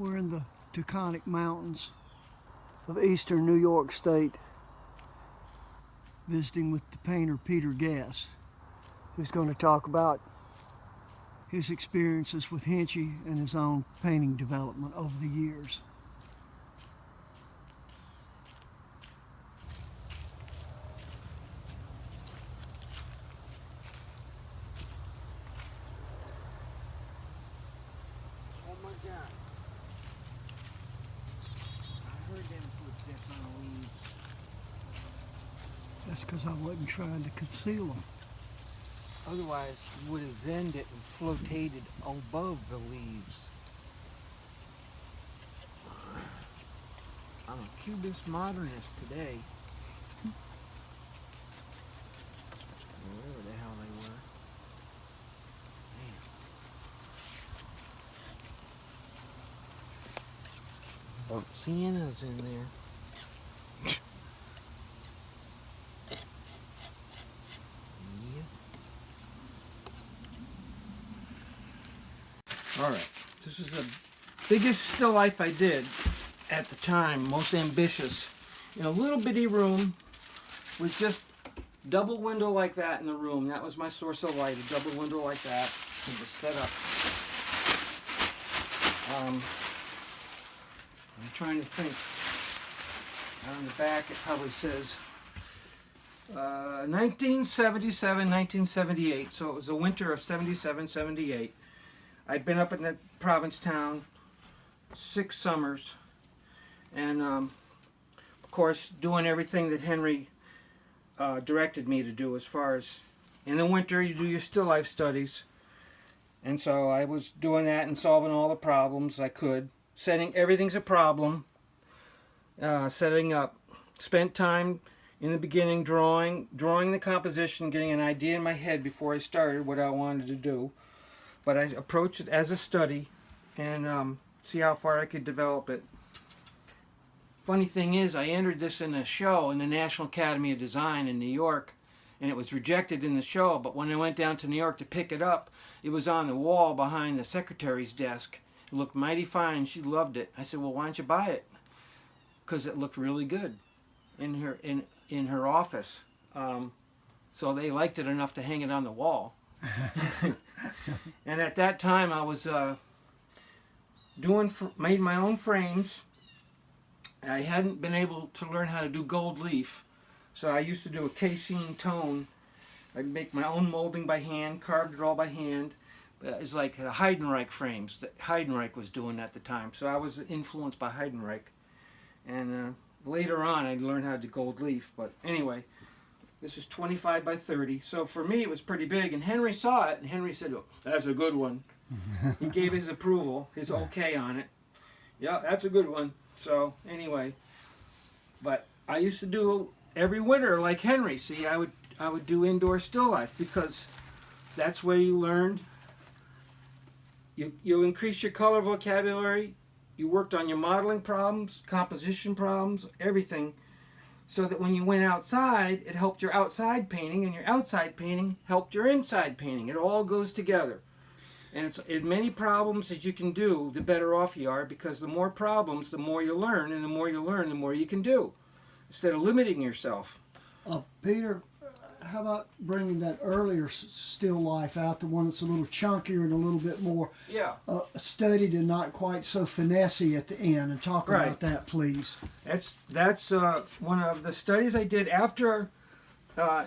We're in the Taconic Mountains of eastern New York State, visiting with the painter Peter Guest, who's going to talk about his experiences with hensche and his own painting development over the years. Oh my God. I heard them footsteps on the leaves. That's because I wasn't trying to conceal them. Otherwise, you would have zenned it and flotated above the leaves. I'm a cubist modernist today. Wherever the hell they were. Man. Oh, sienna's in there. Alright, this is the biggest still life I did at the time, most ambitious. In a little bitty room with just double window like that in the room. That was my source of light, a double window like that. And just set up. I'm trying to think. On the back it probably says 1977, 1978. So it was the winter of 77, 78. I'd been up in that province town 6 summers, and of course doing everything that Henry directed me to do, as far as in the winter you do your still life studies, and so I was doing that and solving all the problems I could. Everything's a problem. Setting up. Spent time in the beginning drawing the composition, getting an idea in my head before I started what I wanted to do. But I approached it as a study and see how far I could develop it. Funny thing is, I entered this in a show in the National Academy of Design in New York, and it was rejected in the show, but when I went down to New York to pick it up, it was on the wall behind the secretary's desk. It looked mighty fine. She loved it. I said, well, why don't you buy it? Because it looked really good in her office. So they liked it enough to hang it on the wall. And at that time I was made my own frames. I hadn't been able to learn how to do gold leaf, so I used to do a casein tone. I'd make my own molding by hand, carved it all by hand. It's like Heidenreich frames that Heidenreich was doing at the time, so I was influenced by Heidenreich. And later on I'd learned how to do gold leaf, but anyway, this is 25 by 30, so for me it was pretty big, and Henry saw it, and Henry said, oh, that's a good one. He gave his approval, his okay on it. Yeah, that's a good one. So anyway, but I used to do every winter like Henry. See, I would do indoor still life, because that's where you learned. You increase your color vocabulary. You worked on your modeling problems, composition problems, everything, so that when you went outside, it helped your outside painting, and your outside painting helped your inside painting. It all goes together. And it's as many problems as you can do, the better off you are, because the more problems, the more you learn, and the more you learn, the more you can do, instead of limiting yourself. Peter, how about bringing that earlier still life out, the one that's a little chunkier and a little bit more studied and not quite so finessey at the end, and talk about that, please. That's one of the studies I did after I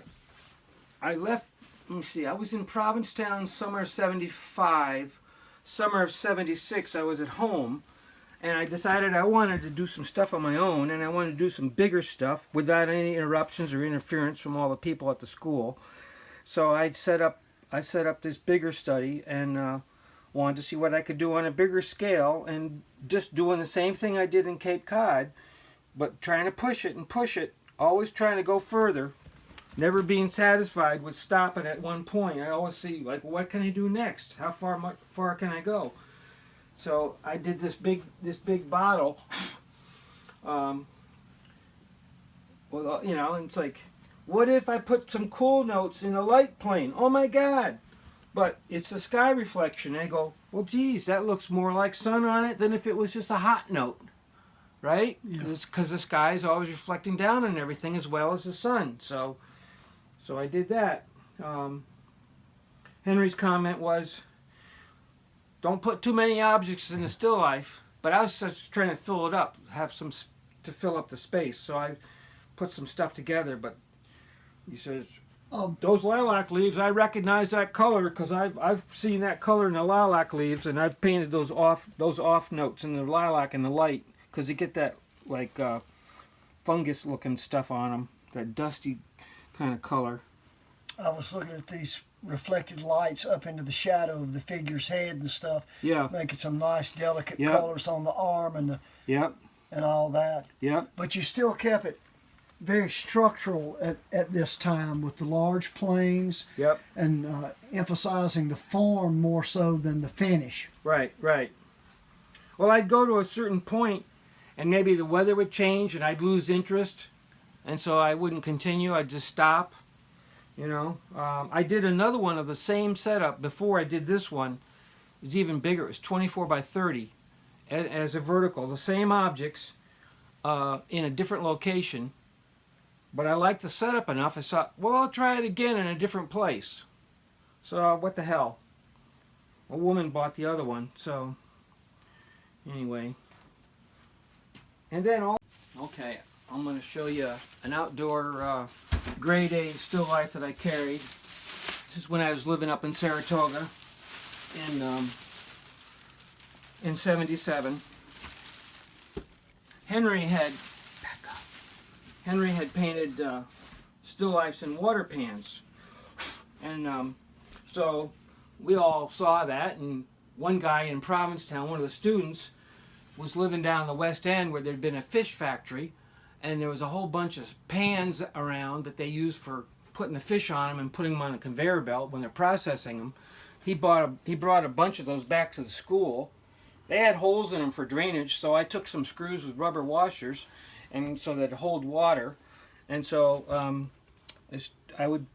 left. Let me see, I was in Provincetown summer of 75. Summer of 76 I was at home, and I decided I wanted to do some stuff on my own, and I wanted to do some bigger stuff without any interruptions or interference from all the people at the school. So I set up this bigger study, and wanted to see what I could do on a bigger scale, and just doing the same thing I did in Cape Cod, but trying to push it, always trying to go further. Never being satisfied with stopping at one point. I always see, like, what can I do next? How far can I go? So I did this big bottle. Well, and it's like, what if I put some cool notes in a light plane? Oh my God! But it's the sky reflection. They go, well, geez, that looks more like sun on it than if it was just a hot note, right? Because the sky is always reflecting down on everything as well as the sun. So I did that. Henry's comment was, don't put too many objects in the still life. But I was just trying to fill it up, have some to fill up the space. So I put some stuff together. But he says, those lilac leaves, I recognize that color because I've seen that color in the lilac leaves, and I've painted those off notes in the lilac and the light because you get that like fungus looking stuff on them, that dusty kind of color. I was looking at these reflected lights up into the shadow of the figure's head and stuff. Yeah. Making some nice delicate colors on the arm and and all that. Yeah. But you still kept it very structural at this time with the large planes. Yep. And emphasizing the form more so than the finish. Right. Well, I'd go to a certain point and maybe the weather would change and I'd lose interest, and so I wouldn't continue. I'd just stop. You know, I did another one of the same setup before I did this one. It's even bigger. It was 24 by 30 as a vertical. The same objects in a different location. But I liked the setup enough. I thought, well, I'll try it again in a different place. So what the hell? A woman bought the other one. So anyway. And then, okay, I'm going to show you an outdoor grade A still life that I carried. This is when I was living up in Saratoga in 77. Henry had painted still lifes in water pans. And so we all saw that, and one guy in Provincetown, one of the students, was living down the West End where there'd been a fish factory, and there was a whole bunch of pans around that they used for putting the fish on them and putting them on a conveyor belt when they're processing them. He brought a bunch of those back to the school. They had holes in them for drainage, so I took some screws with rubber washers, and so that hold water. And so I would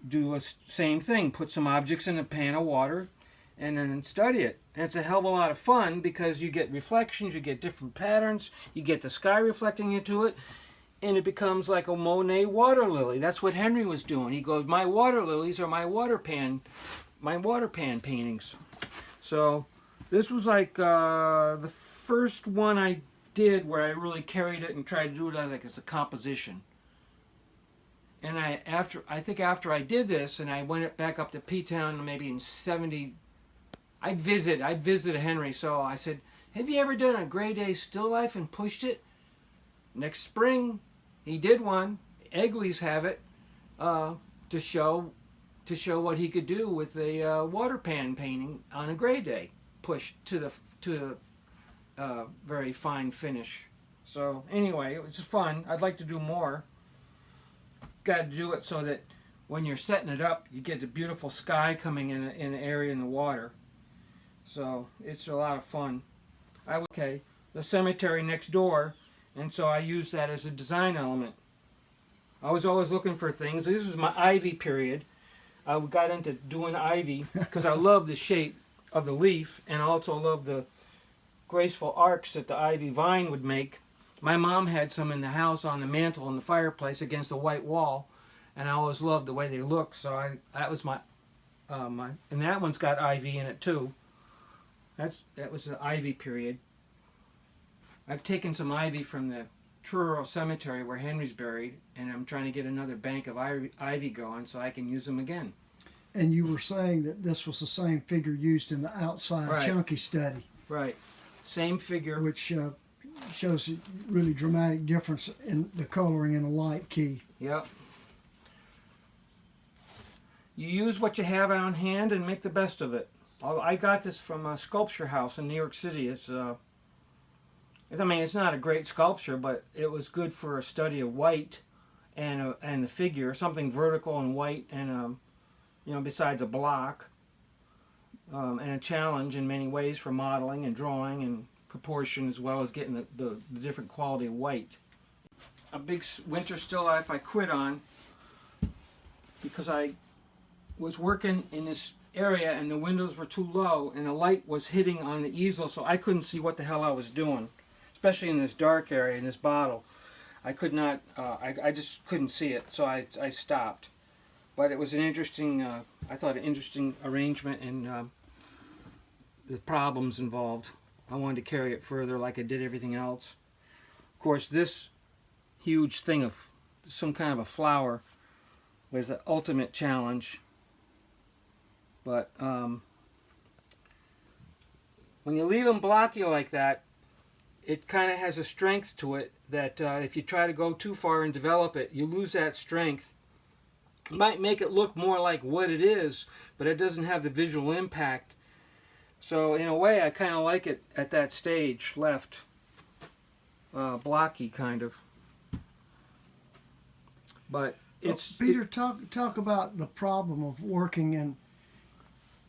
do a same thing, put some objects in a pan of water, and then study it. And it's a hell of a lot of fun because you get reflections, you get different patterns, you get the sky reflecting into it, and it becomes like a Monet water lily. That's what Henry was doing. He goes, my water lilies are my water pan paintings. So this was like the first one I did where I really carried it and tried to do it like it's a composition. And I think after I did this and I went back up to P-Town maybe in 70, I'd visit Henry, so I said, have you ever done a grade A still life and pushed it? Next spring, he did one. Egley's have it to show what he could do with a water pan painting on a grade A, pushed to a very fine finish. So anyway, it was fun. I'd like to do more. Got to do it so that when you're setting it up, you get the beautiful sky coming in an area in the water. So it's a lot of fun. The cemetery next door, and so I used that as a design element. I was always looking for things. This was my ivy period. I got into doing ivy because I love the shape of the leaf and also love the graceful arcs that the ivy vine would make. My mom had some in the house on the mantle in the fireplace against the white wall, and I always loved the way they looked. So that was my and that one's got ivy in it too. That was the ivy period. I've taken some ivy from the Truro Cemetery where Henry's buried, and I'm trying to get another bank of ivy going so I can use them again. And you were saying that this was the same figure used in the outside chunky study. Right. Same figure. Which shows a really dramatic difference in the coloring in a light key. Yep. You use what you have on hand and make the best of it. I got this from a sculpture house in New York City. It's not a great sculpture, but it was good for a study of white and the figure, something vertical and white, and besides a block, and a challenge in many ways for modeling and drawing and proportion, as well as getting the different quality of white. A big winter still life I quit on because I was working in this area and the windows were too low and the light was hitting on the easel, so I couldn't see what the hell I was doing, especially in this dark area in this bottle. I could not, I just couldn't see it, so I stopped. But it was an interesting, I thought an interesting arrangement, and the problems involved. I wanted to carry it further like I did everything else. Of course, this huge thing of some kind of a flower was the ultimate challenge. But when you leave them blocky like that, it kind of has a strength to it that if you try to go too far and develop it, you lose that strength. It might make it look more like what it is, but it doesn't have the visual impact. So in a way, I kind of like it at that stage, left blocky kind of. But it's Peter, talk about the problem of working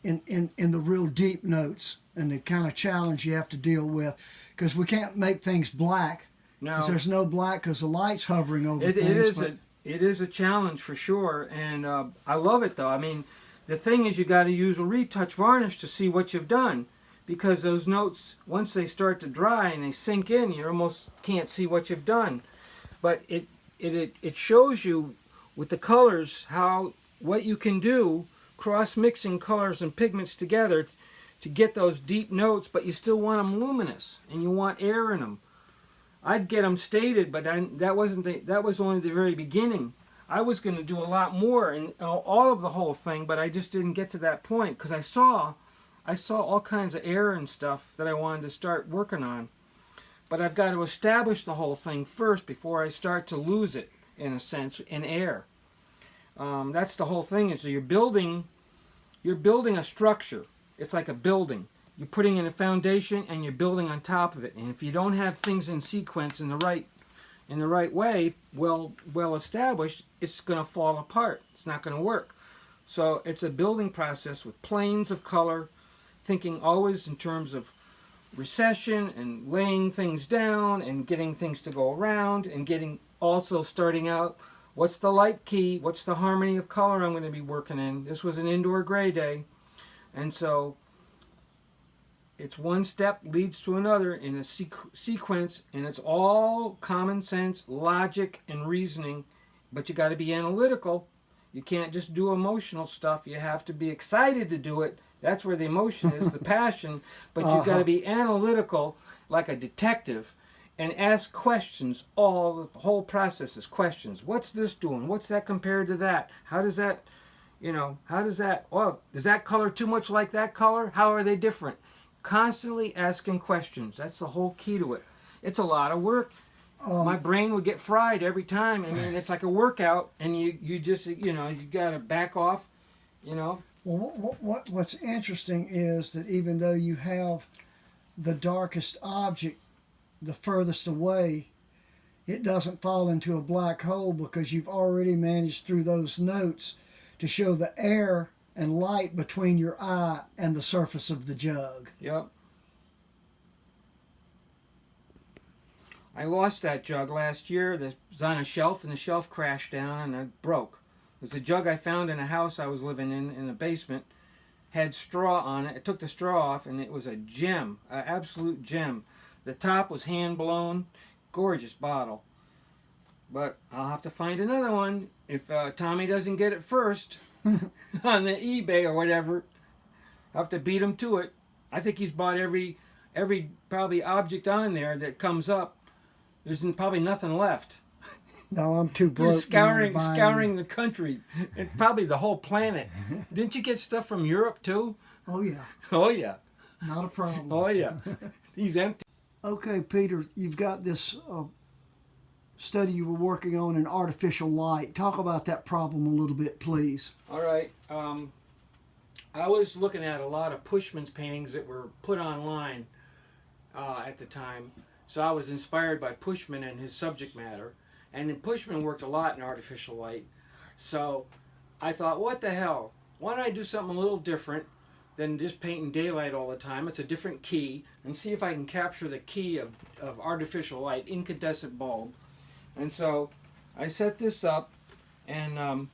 in the real deep notes and the kind of challenge you have to deal with, because we can't make things black. No, because there's no black because the light's hovering over things. It is a challenge for sure, and I love it though. I mean, the thing is, you got to use a retouch varnish to see what you've done, because those notes, once they start to dry and they sink in, you almost can't see what you've done. But it shows you with the colors what you can do, cross-mixing colors and pigments together to get those deep notes, but you still want them luminous and you want air in them. I'd get them stated, but that was only the very beginning. I was going to do a lot more in all of the whole thing, but I just didn't get to that point because I saw all kinds of air and stuff that I wanted to start working on. But I've got to establish the whole thing first before I start to lose it, in a sense, in air. That's the whole thing. Is you're building a structure. It's like a building. You're putting in a foundation and you're building on top of it. And if you don't have things in sequence in the right way, well established, it's going to fall apart. It's not going to work. So it's a building process with planes of color, thinking always in terms of recession and laying things down and getting things to go around and also starting out, what's the light key, what's the harmony of color I'm going to be working in. This was an indoor gray day, and so it's one step leads to another in a sequence, and it's all common sense, logic, and reasoning, but you got to be analytical. You can't just do emotional stuff. You have to be excited to do it. That's where the emotion is, the passion, but you've got to be analytical like a detective and ask questions. The whole process is questions. What's this doing? What's that compared to that? How does that, does that color too much like that color? How are they different? Constantly asking questions. That's the whole key to it. It's a lot of work. My brain would get fried every time. I mean, it's like a workout, and you just, you got to back off, Well, what's interesting is that even though you have the darkest object the furthest away, it doesn't fall into a black hole because you've already managed through those notes to show the air and light between your eye and the surface of the jug. Yep. I lost that jug last year. It was on a shelf, and the shelf crashed down and it broke. It was a jug I found in a house I was living in the basement. Had straw on it. I took the straw off, and it was a gem, an absolute gem. The top was hand-blown. Gorgeous bottle. But I'll have to find another one if Tommy doesn't get it first on the eBay or whatever. I'll have to beat him to it. I think he's bought every probably object on there that comes up. There's probably nothing left. No, I'm too broke. You're scouring the country, and probably the whole planet. Didn't you get stuff from Europe too? Oh yeah. Oh yeah. Not a problem. Oh yeah. He's empty. Okay, Peter, you've got this study you were working on in artificial light. Talk about that problem a little bit, please. All right. I was looking at a lot of Pushman's paintings that were put online at the time. So I was inspired by Pushman and his subject matter. And then Pushman worked a lot in artificial light. So I thought, what the hell? Why don't I do something a little different than just painting daylight all the time? It's a different key. And see if I can capture the key of artificial light, incandescent bulb. And so I set this up, and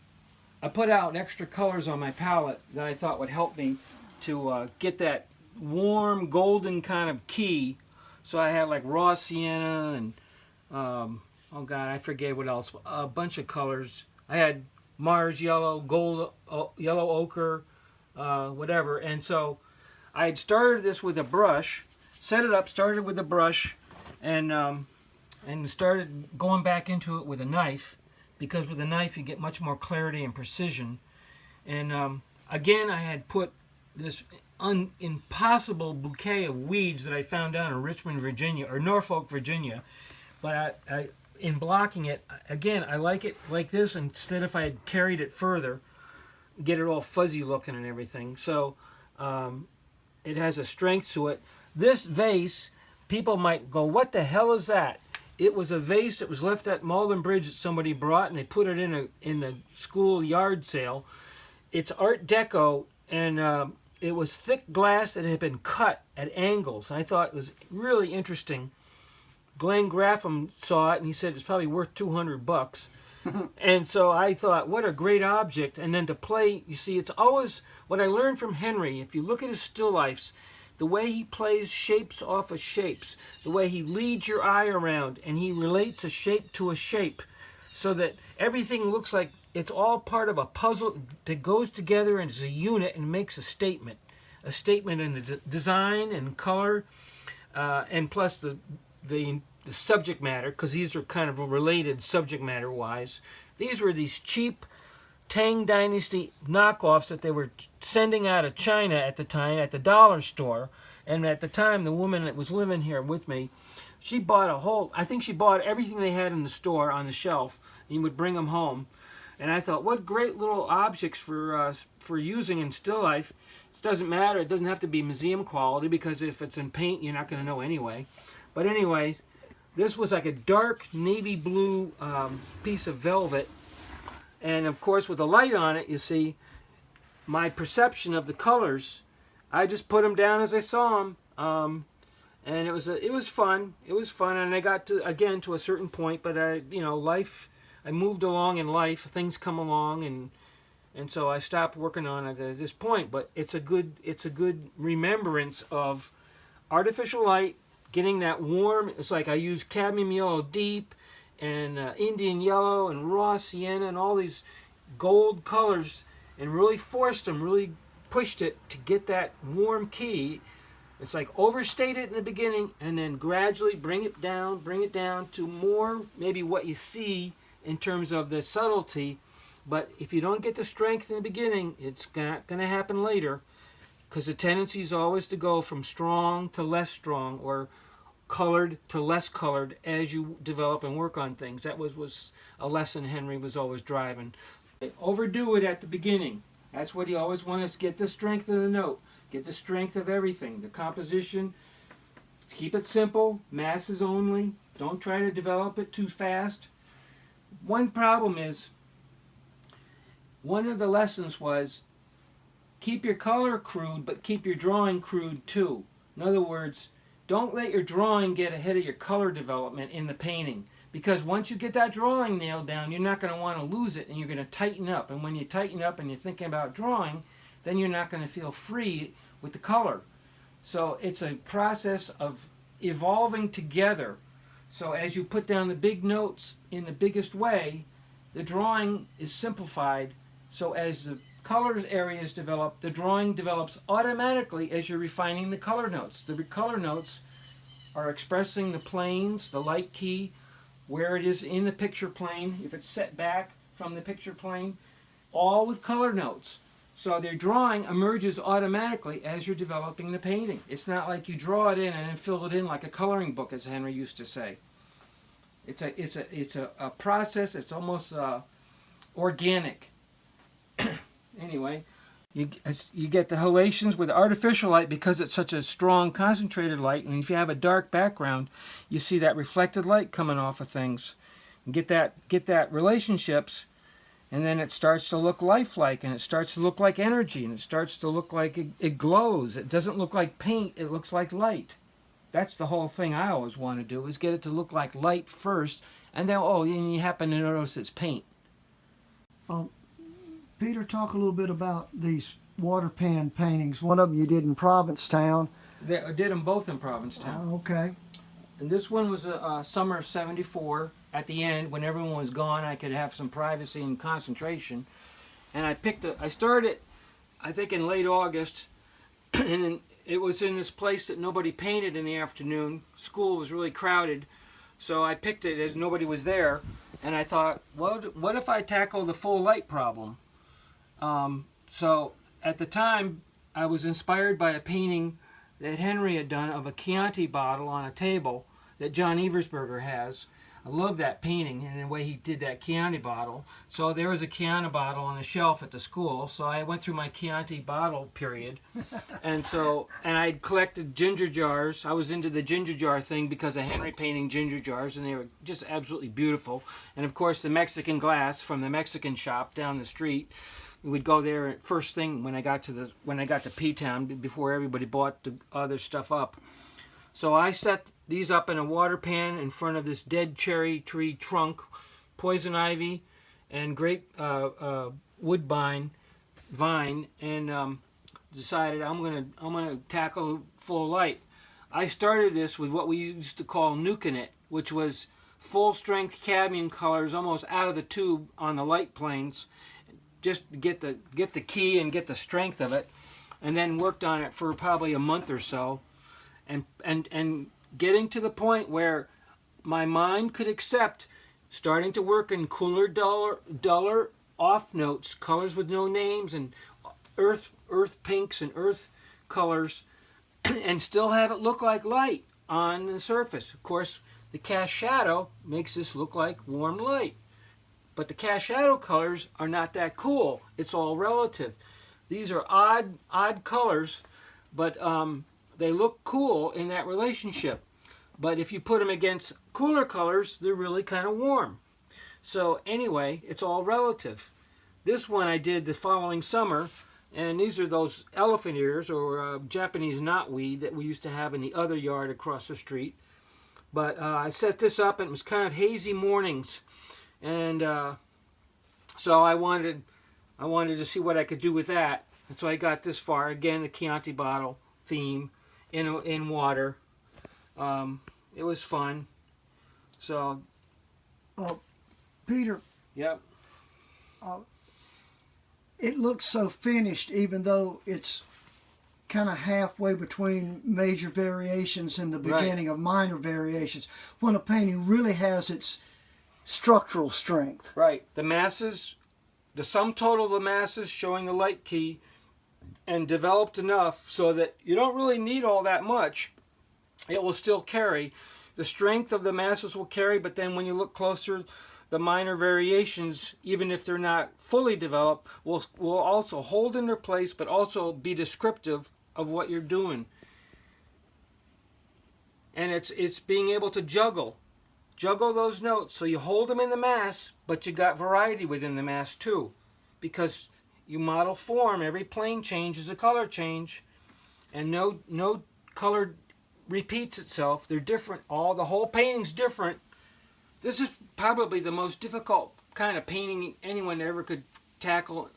I put out extra colors on my palette that I thought would help me to get that warm golden kind of key. So I had like raw sienna and oh god, I forget what else. A bunch of colors. I had Mars yellow, gold, yellow ochre, whatever. And so I had started this with a brush, set it up, started with a brush, and started going back into it with a knife, because with a knife you get much more clarity and precision. And again, I had put this impossible bouquet of weeds that I found down in Richmond, Virginia, or Norfolk, Virginia. But I in blocking it, again, I like it like this instead if I had carried it further, get it all fuzzy looking and everything. So it has a strength to it. This vase, people might go, what the hell is that? It was a vase that was left at Malden Bridge that somebody brought, and they put it in the school yard sale. It's Art Deco, and it was thick glass that had been cut at angles. And I thought it was really interesting. Glen Graffem saw it, and he said it's probably worth $200. And so I thought, what a great object. And then to play, you see, it's always what I learned from Henry. If you look at his still lifes, the way he plays shapes off of shapes, the way he leads your eye around, and he relates a shape to a shape, so that everything looks like it's all part of a puzzle that goes together and is a unit and makes a statement in the design and color, and plus the subject matter, because these are kind of related subject matter wise. These were these cheap Tang Dynasty knockoffs that they were sending out of China at the time at the dollar store. And at the time, the woman that was living here with me, she bought I think she bought everything they had in the store on the shelf, and would bring them home. And I thought, what great little objects for using in still life. It doesn't matter. It doesn't have to be museum quality, because if it's in paint, you're not going to know anyway. But anyway, this was like a dark navy blue piece of velvet. And of course, with the light on it, you see, my perception of the colors, I just put them down as I saw them. And it was fun. It was fun. And I got to a certain point, but life, I moved along in life. Things come along, and so I stopped working on it at this point. But it's a good remembrance of artificial light, getting that warm. It's like I use cadmium yellow deep, and Indian yellow and raw sienna and all these gold colors, and really really pushed it to get that warm key. It's like overstate it in the beginning and then gradually bring it down to more maybe what you see in terms of the subtlety. But if you don't get the strength in the beginning, it's not going to happen later, because the tendency is always to go from strong to less strong, or colored to less colored, as you develop and work on things. That was a lesson Henry was always driving. Overdo it at the beginning. That's what he always wanted us to get: the strength of the note, get the strength of everything, the composition. Keep it simple, masses only. Don't try to develop it too fast. One problem is, one of the lessons was, keep your color crude, but keep your drawing crude too. In other words, don't let your drawing get ahead of your color development in the painting, because once you get that drawing nailed down, you're not going to want to lose it, and you're going to tighten up. And when you tighten up and you're thinking about drawing, then you're not going to feel free with the color. So it's a process of evolving together. So as you put down the big notes in the biggest way, the drawing is simplified. So as the color areas develop, the drawing develops automatically as you're refining the color notes. The color notes are expressing the planes, the light key, where it is in the picture plane, if it's set back from the picture plane, all with color notes. So their drawing emerges automatically as you're developing the painting. It's not like you draw it in and then fill it in like a coloring book, as Henry used to say. It's a process. It's almost organic. Anyway, you get the halations with artificial light because it's such a strong concentrated light, and if you have a dark background, you see that reflected light coming off of things. And get that relationships, and then it starts to look lifelike, and it starts to look like energy, and it starts to look like it glows. It doesn't look like paint, it looks like light. That's the whole thing I always want to do, is get it to look like light first, and then, and you happen to notice it's paint. Peter, talk a little bit about these water pan paintings. One of them you did in Provincetown. I did them both in Provincetown. Okay. And this one was a summer of '74. At the end, when everyone was gone, I could have some privacy and concentration. And I started, I think, in late August, and it was in this place that nobody painted in the afternoon. School was really crowded, so I picked it as nobody was there. And I thought, what if I tackle the full light problem? So at the time, I was inspired by a painting that Henry had done of a Chianti bottle on a table that John Eversberger has. I love that painting and the way he did that Chianti bottle. So there was a Chianti bottle on the shelf at the school. So I went through my Chianti bottle period. and I collected ginger jars. I was into the ginger jar thing because of Henry painting ginger jars, and they were just absolutely beautiful. And of course the Mexican glass from the Mexican shop down the street. We'd go there first thing when I got to P-Town before everybody bought the other stuff up. So I set these up in a water pan in front of this dead cherry tree trunk, poison ivy, and grape woodbine vine, and decided I'm gonna tackle full light. I started this with what we used to call nuking it, which was full strength cadmium colors, almost out of the tube on the light planes, just to get the key and get the strength of it, and then worked on it for probably a month or so. And getting to the point where my mind could accept starting to work in cooler, duller off notes, colors with no names, and earth pinks and earth colors, and still have it look like light on the surface. Of course, the cast shadow makes this look like warm light. But the cast shadow colors are not that cool. It's all relative. These are odd colors, but they look cool in that relationship. But if you put them against cooler colors, they're really kind of warm. So anyway, it's all relative. This one I did the following summer, and these are those elephant ears or Japanese knotweed that we used to have in the other yard across the street. But I set this up, and it was kind of hazy mornings, and so I wanted to see what I could do with that. And so I got this far. Again, the Chianti bottle theme in water. It was fun. So, Peter. Yep. It looks so finished, even though it's kind of halfway between major variations and the beginning of minor variations, when a painting really has its structural strength. Right. The masses, the sum total of the masses showing the light key, and developed enough so that you don't really need all that much. It will still carry. The strength of the masses will carry, but then when you look closer, the minor variations, even if they're not fully developed, will also hold in their place, but also be descriptive of what you're doing. And it's being able to juggle those notes, so you hold them in the mass, but you got variety within the mass too, because you model form. Every plane change is a color change, and no color repeats itself. They're different. The whole painting's different. This is probably the most difficult kind of painting anyone ever could tackle.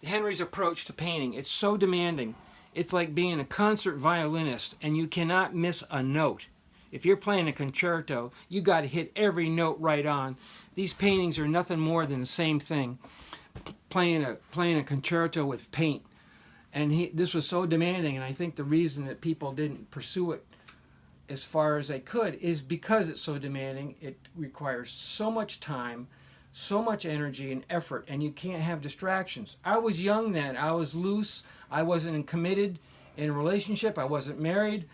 Henry's approach to painting. It's so demanding. It's like being a concert violinist, and you cannot miss a note. If you're playing a concerto, you got to hit every note right on. These paintings are nothing more than the same thing. Playing a concerto with paint. And this was so demanding, and I think the reason that people didn't pursue it as far as they could is because it's so demanding. It requires so much time, so much energy and effort, and you can't have distractions. I was young then. I was loose. I wasn't committed in a relationship. I wasn't married.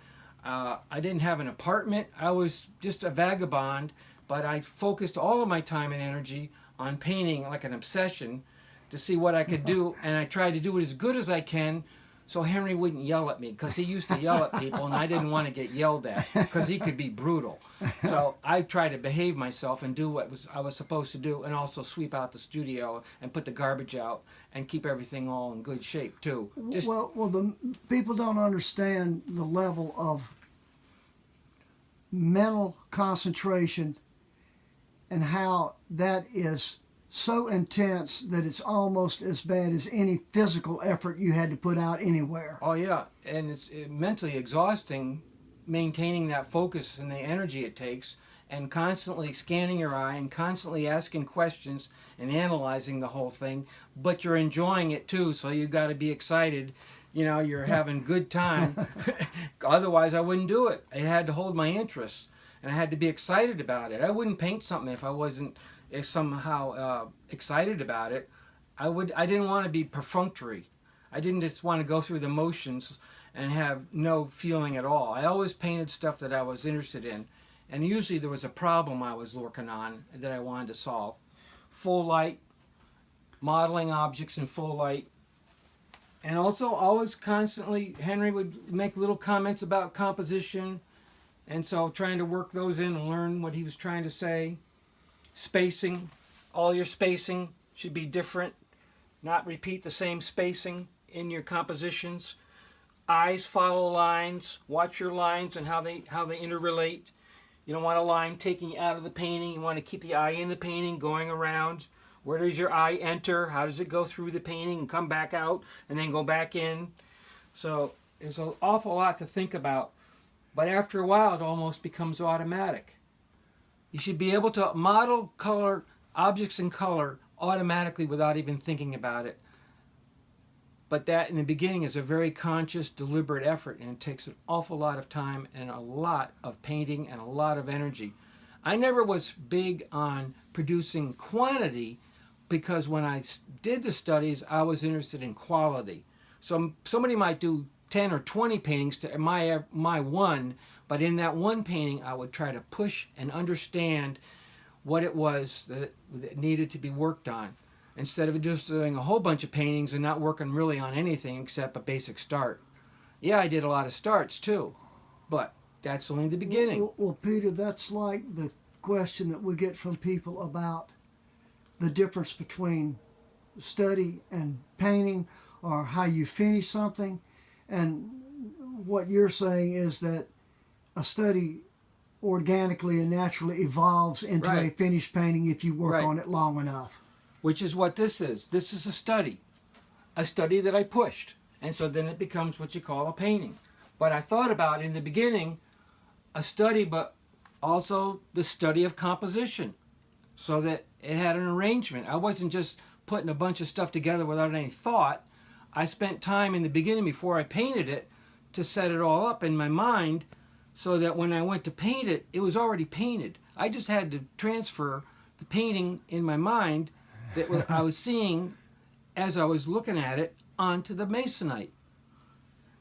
I didn't have an apartment. I was just a vagabond, but I focused all of my time and energy on painting like an obsession to see what I could do, and I tried to do it as good as I can so Henry wouldn't yell at me, because he used to yell at people, and I didn't want to get yelled at because he could be brutal. So I tried to behave myself and do what I was supposed to do, and also sweep out the studio and put the garbage out and keep everything all in good shape too. Well, the people don't understand the level of mental concentration and how that is so intense that it's almost as bad as any physical effort you had to put out anywhere. Oh yeah, and it's mentally exhausting maintaining that focus and the energy it takes, and constantly scanning your eye and constantly asking questions and analyzing the whole thing. But you're enjoying it too, so you got to be excited. You know, you're having good time. Otherwise, I wouldn't do it. It had to hold my interest, and I had to be excited about it. I wouldn't paint something if I wasn't somehow excited about it. I didn't want to be perfunctory. I didn't just want to go through the motions and have no feeling at all. I always painted stuff that I was interested in, and usually there was a problem I was working on that I wanted to solve. Full light, modeling objects in full light, and also always constantly Henry would make little comments about composition, and so trying to work those in and learn what he was trying to say. Spacing, all your spacing should be different, not repeat the same spacing in your compositions. Eyes follow lines, watch your lines and how they interrelate. You don't want a line taking you out of the painting. You want to keep the eye in the painting, going around. Where does your eye enter? How does it go through the painting and come back out and then go back in? So there's an awful lot to think about. But after a while, it almost becomes automatic. You should be able to model color, objects in color, automatically without even thinking about it. But that in the beginning is a very conscious, deliberate effort, and it takes an awful lot of time and a lot of painting and a lot of energy. I never was big on producing quantity because when I did the studies, I was interested in quality. So somebody might do 10 or 20 paintings to my one, but in that one painting, I would try to push and understand what it was that needed to be worked on, instead of just doing a whole bunch of paintings and not working really on anything except a basic start. Yeah, I did a lot of starts too, but that's only the beginning. Well, Peter, that's like the question that we get from people about the difference between study and painting, or how you finish something. And what you're saying is that a study organically and naturally evolves into a finished painting if you work on it long enough. Which is what this is. This is a study that I pushed. And so then it becomes what you call a painting. But I thought about in the beginning a study, but also the study of composition, so that it had an arrangement. I wasn't just putting a bunch of stuff together without any thought. I spent time in the beginning before I painted it to set it all up in my mind, so that when I went to paint it, it was already painted. I just had to transfer the painting in my mind that I was seeing as I was looking at it onto the masonite.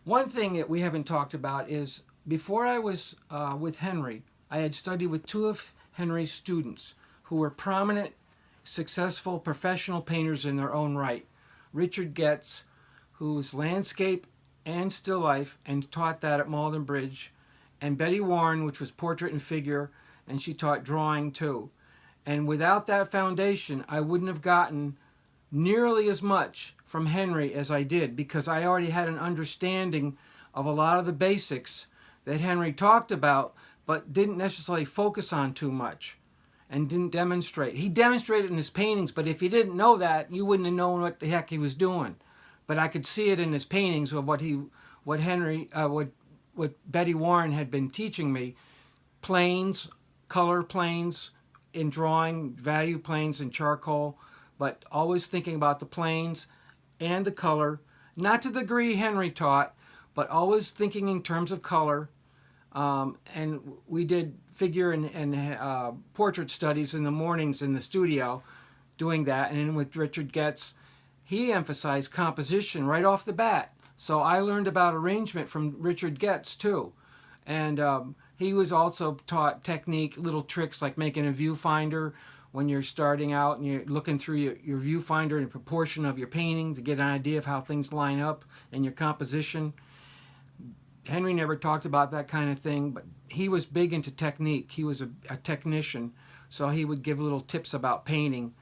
One thing that we haven't talked about is, before I was with Henry, I had studied with two of Henry's students who were prominent, successful professional painters in their own right. Richard Getz, who was landscape and still life and taught that at Malden Bridge, and Betty Warren, which was portrait and figure, and she taught drawing too. And without that foundation, I wouldn't have gotten nearly as much from Henry as I did, because I already had an understanding of a lot of the basics that Henry talked about, but didn't necessarily focus on too much and didn't demonstrate. He demonstrated in his paintings, but if you didn't know that, you wouldn't have known what the heck he was doing. But I could see it in his paintings of what Betty Warren had been teaching me. Planes, color planes in drawing, value planes in charcoal, but always thinking about the planes and the color, not to the degree Henry taught, but always thinking in terms of color. And we did figure and portrait studies in the mornings in the studio, doing that. And then with Richard Getz, he emphasized composition right off the bat. So I learned about arrangement from Richard Getz too. And he was also taught technique, little tricks like making a viewfinder when you're starting out and you're looking through your viewfinder and proportion of your painting to get an idea of how things line up in your composition. Henry never talked about that kind of thing, but he was big into technique. He was a technician, so he would give little tips about painting.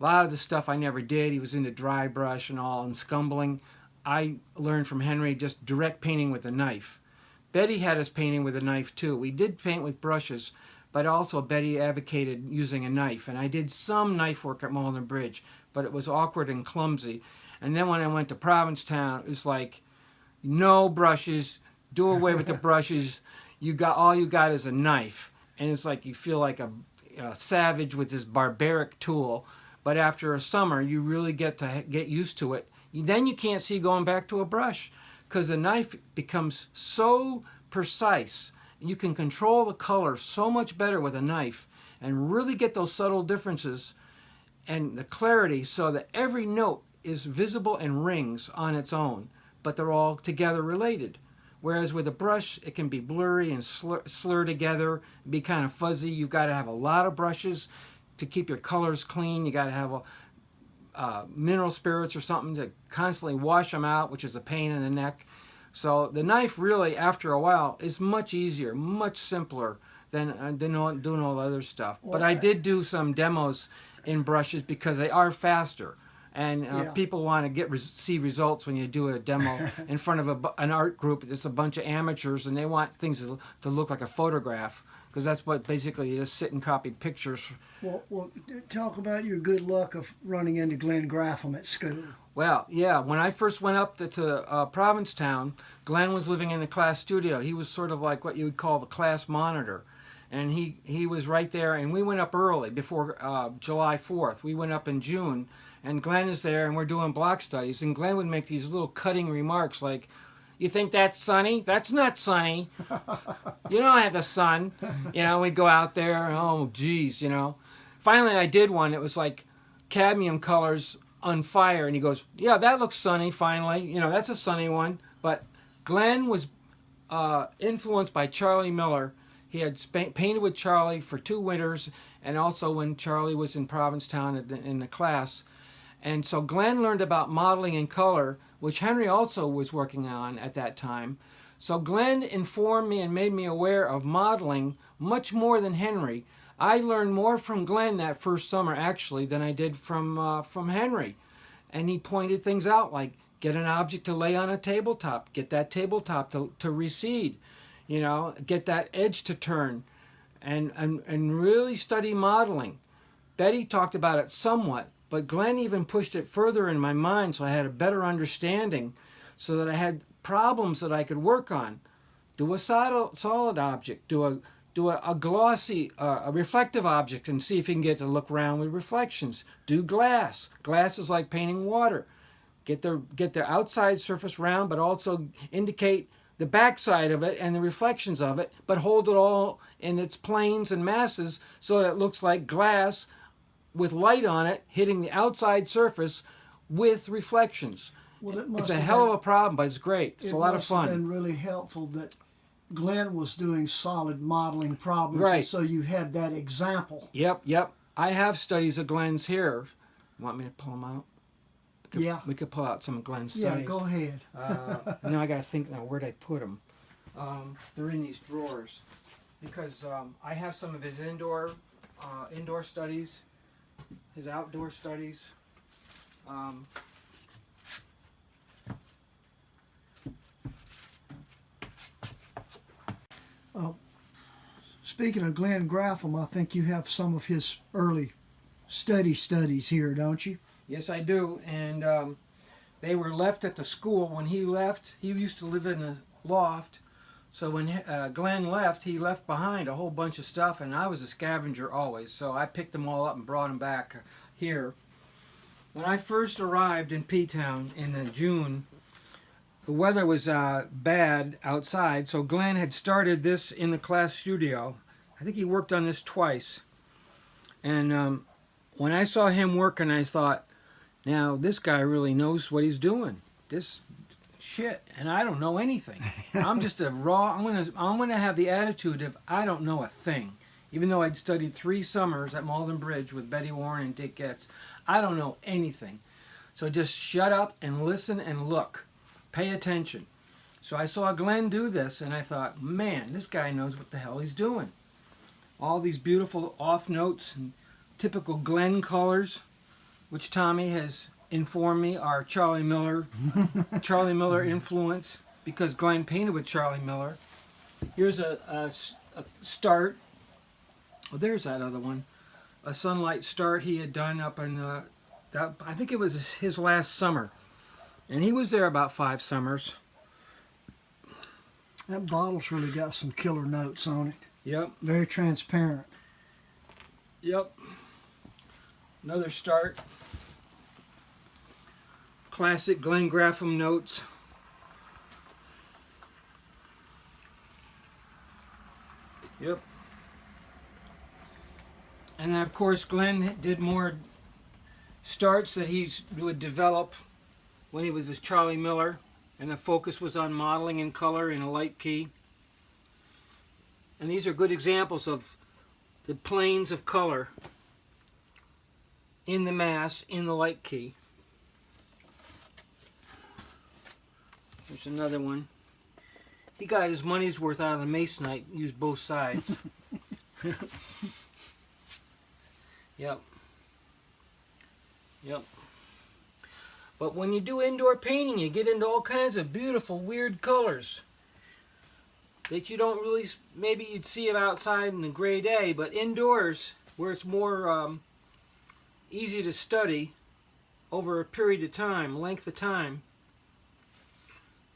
A lot of the stuff I never did. He was into dry brush and all, and scumbling. I learned from Henry just direct painting with a knife. Betty had us painting with a knife too. We did paint with brushes, but also Betty advocated using a knife. And I did some knife work at Malden Bridge, but it was awkward and clumsy. And then when I went to Provincetown, it was like, no brushes, do away with the brushes. All you got is a knife. And it's like you feel like a savage with this barbaric tool. But after a summer, you really get used to it. Then you can't see going back to a brush because the knife becomes so precise. You can control the color so much better with a knife and really get those subtle differences and the clarity so that every note is visible and rings on its own, but they're all together related. Whereas with a brush, it can be blurry and slur together, be kind of fuzzy. You've got to have a lot of brushes to keep your colors clean. You got to have mineral spirits or something to constantly wash them out, which is a pain in the neck. So the knife really, after a while, is much easier, much simpler than doing all the other stuff. But I did do some demos in brushes because they are faster. And people want to see results when you do a demo in front of an art group. It's a bunch of amateurs, and they want things to look like a photograph because that's what basically you just sit and copy pictures. Well, talk about your good luck of running into Glen Graffem at school. Well, yeah, when I first went up to Provincetown, Glenn was living in the class studio. He was sort of like what you would call the class monitor. And he was right there, and we went up early before July 4th. We went up in June, and Glenn is there, and we're doing block studies. And Glenn would make these little cutting remarks like, "You think that's sunny? That's not sunny. You don't have the sun." We'd go out there, oh, geez, Finally, I did one. It was like cadmium colors on fire, and he goes, "Yeah, that looks sunny, finally. That's a sunny one." But Glenn was influenced by Charlie Miller. He had painted with Charlie for 2 winters, and also when Charlie was in Provincetown in the class. And so Glenn learned about modeling in color, which Henry also was working on at that time. So Glenn informed me and made me aware of modeling much more than Henry. I learned more from Glenn that first summer, actually, than I did from Henry. And he pointed things out like, get an object to lay on a tabletop, get that tabletop to recede. Get that edge to turn and really study modeling. Betty talked about it somewhat, but Glenn even pushed it further in my mind so I had a better understanding so that I had problems that I could work on. Do a solid object, do a glossy, a reflective object and see if you can get it to look round with reflections. Do glass. Glass is like painting water. Get the outside surface round, but also indicate the backside of it and the reflections of it, but hold it all in its planes and masses so that it looks like glass with light on it hitting the outside surface with reflections. Well, it's a hell of a problem, but it's great. It's a lot of fun. It must have been really helpful that Glenn was doing solid modeling problems, right? And so you had that example. Yep. I have studies of Glenn's here. You want me to pull them out? We could pull out some of Glenn's studies. Yeah, go ahead. Now I got to think now, where'd I put them? They're in these drawers because I have some of his indoor studies, his outdoor studies. Speaking of Glen Graffem, I think you have some of his early studies here, don't you? Yes, I do, and they were left at the school. When he left, he used to live in a loft, so when Glenn left, he left behind a whole bunch of stuff, and I was a scavenger always, so I picked them all up and brought them back here. When I first arrived in P-Town in June, the weather was bad outside, so Glenn had started this in the class studio. I think he worked on this twice, and when I saw him working, I thought, now, this guy really knows what he's doing. This shit, and I don't know anything. I'm just a raw, I'm gonna have the attitude of I don't know a thing. Even though I'd studied 3 summers at Malden Bridge with Betty Warren and Dick Getz, I don't know anything. So just shut up and listen and look. Pay attention. So I saw Glenn do this, and I thought, man, this guy knows what the hell he's doing. All these beautiful off notes and typical Glen colors, which Tommy has informed me are Charlie Miller influence, because Glenn painted with Charlie Miller. Here's a start Oh, there's that other one. A sunlight start he had done up in, I think it was his last summer. And he was there about 5 summers. That bottle's really got some killer notes on it. Yep. Very transparent. Yep. Another start. Classic Glen graffem notes. Yep. And then of course Glen did more starts that he would develop when he was with Charlie Miller, and the focus was on modeling in color in a light key. And these are good examples of the planes of color in the mass in the light key. There's another one. He got his money's worth out of the masonite, used both sides. Yep. Yep. But when you do indoor painting, you get into all kinds of beautiful, weird colors that you don't really, maybe you'd see it outside in a gray day, but indoors, where it's more easy to study over a period of time, length of time,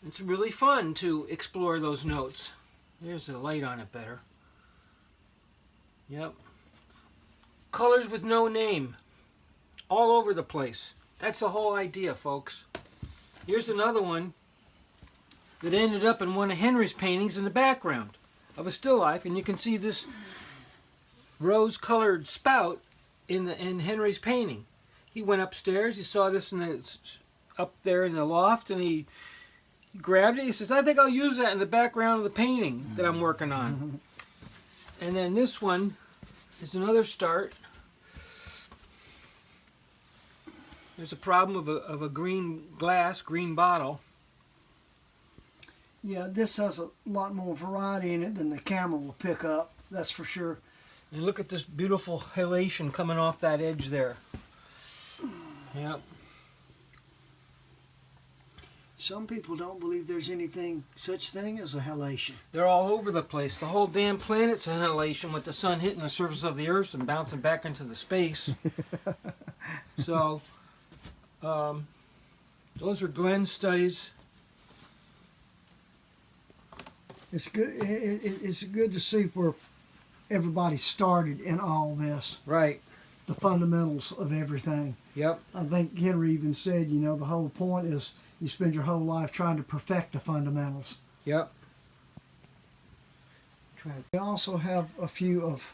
it's really fun to explore those notes. There's the light on it better. Yep. Colors with no name. All over the place. That's the whole idea, folks. Here's another one that ended up in one of Henry's paintings in the background of a still life, and you can see this rose-colored spout in Henry's painting. He went upstairs, he saw this up there in the loft, and he grabbed it. He says, I think I'll use that in the background of the painting that I'm working on. And then this one is another start. There's a problem of a green bottle. Yeah, this has a lot more variety in it than the camera will pick up, that's for sure. And look at this beautiful halation coming off that edge there. Yep. Some people don't believe there's such thing as a halation. They're all over the place. The whole damn planet's an halation with the sun hitting the surface of the earth and bouncing back into the space. So, those are Glen's studies. It's good. It's good to see where everybody started in all this. Right. The fundamentals of everything. Yep. I think Henry even said, the whole point is you spend your whole life trying to perfect the fundamentals. Yep. We also have a few of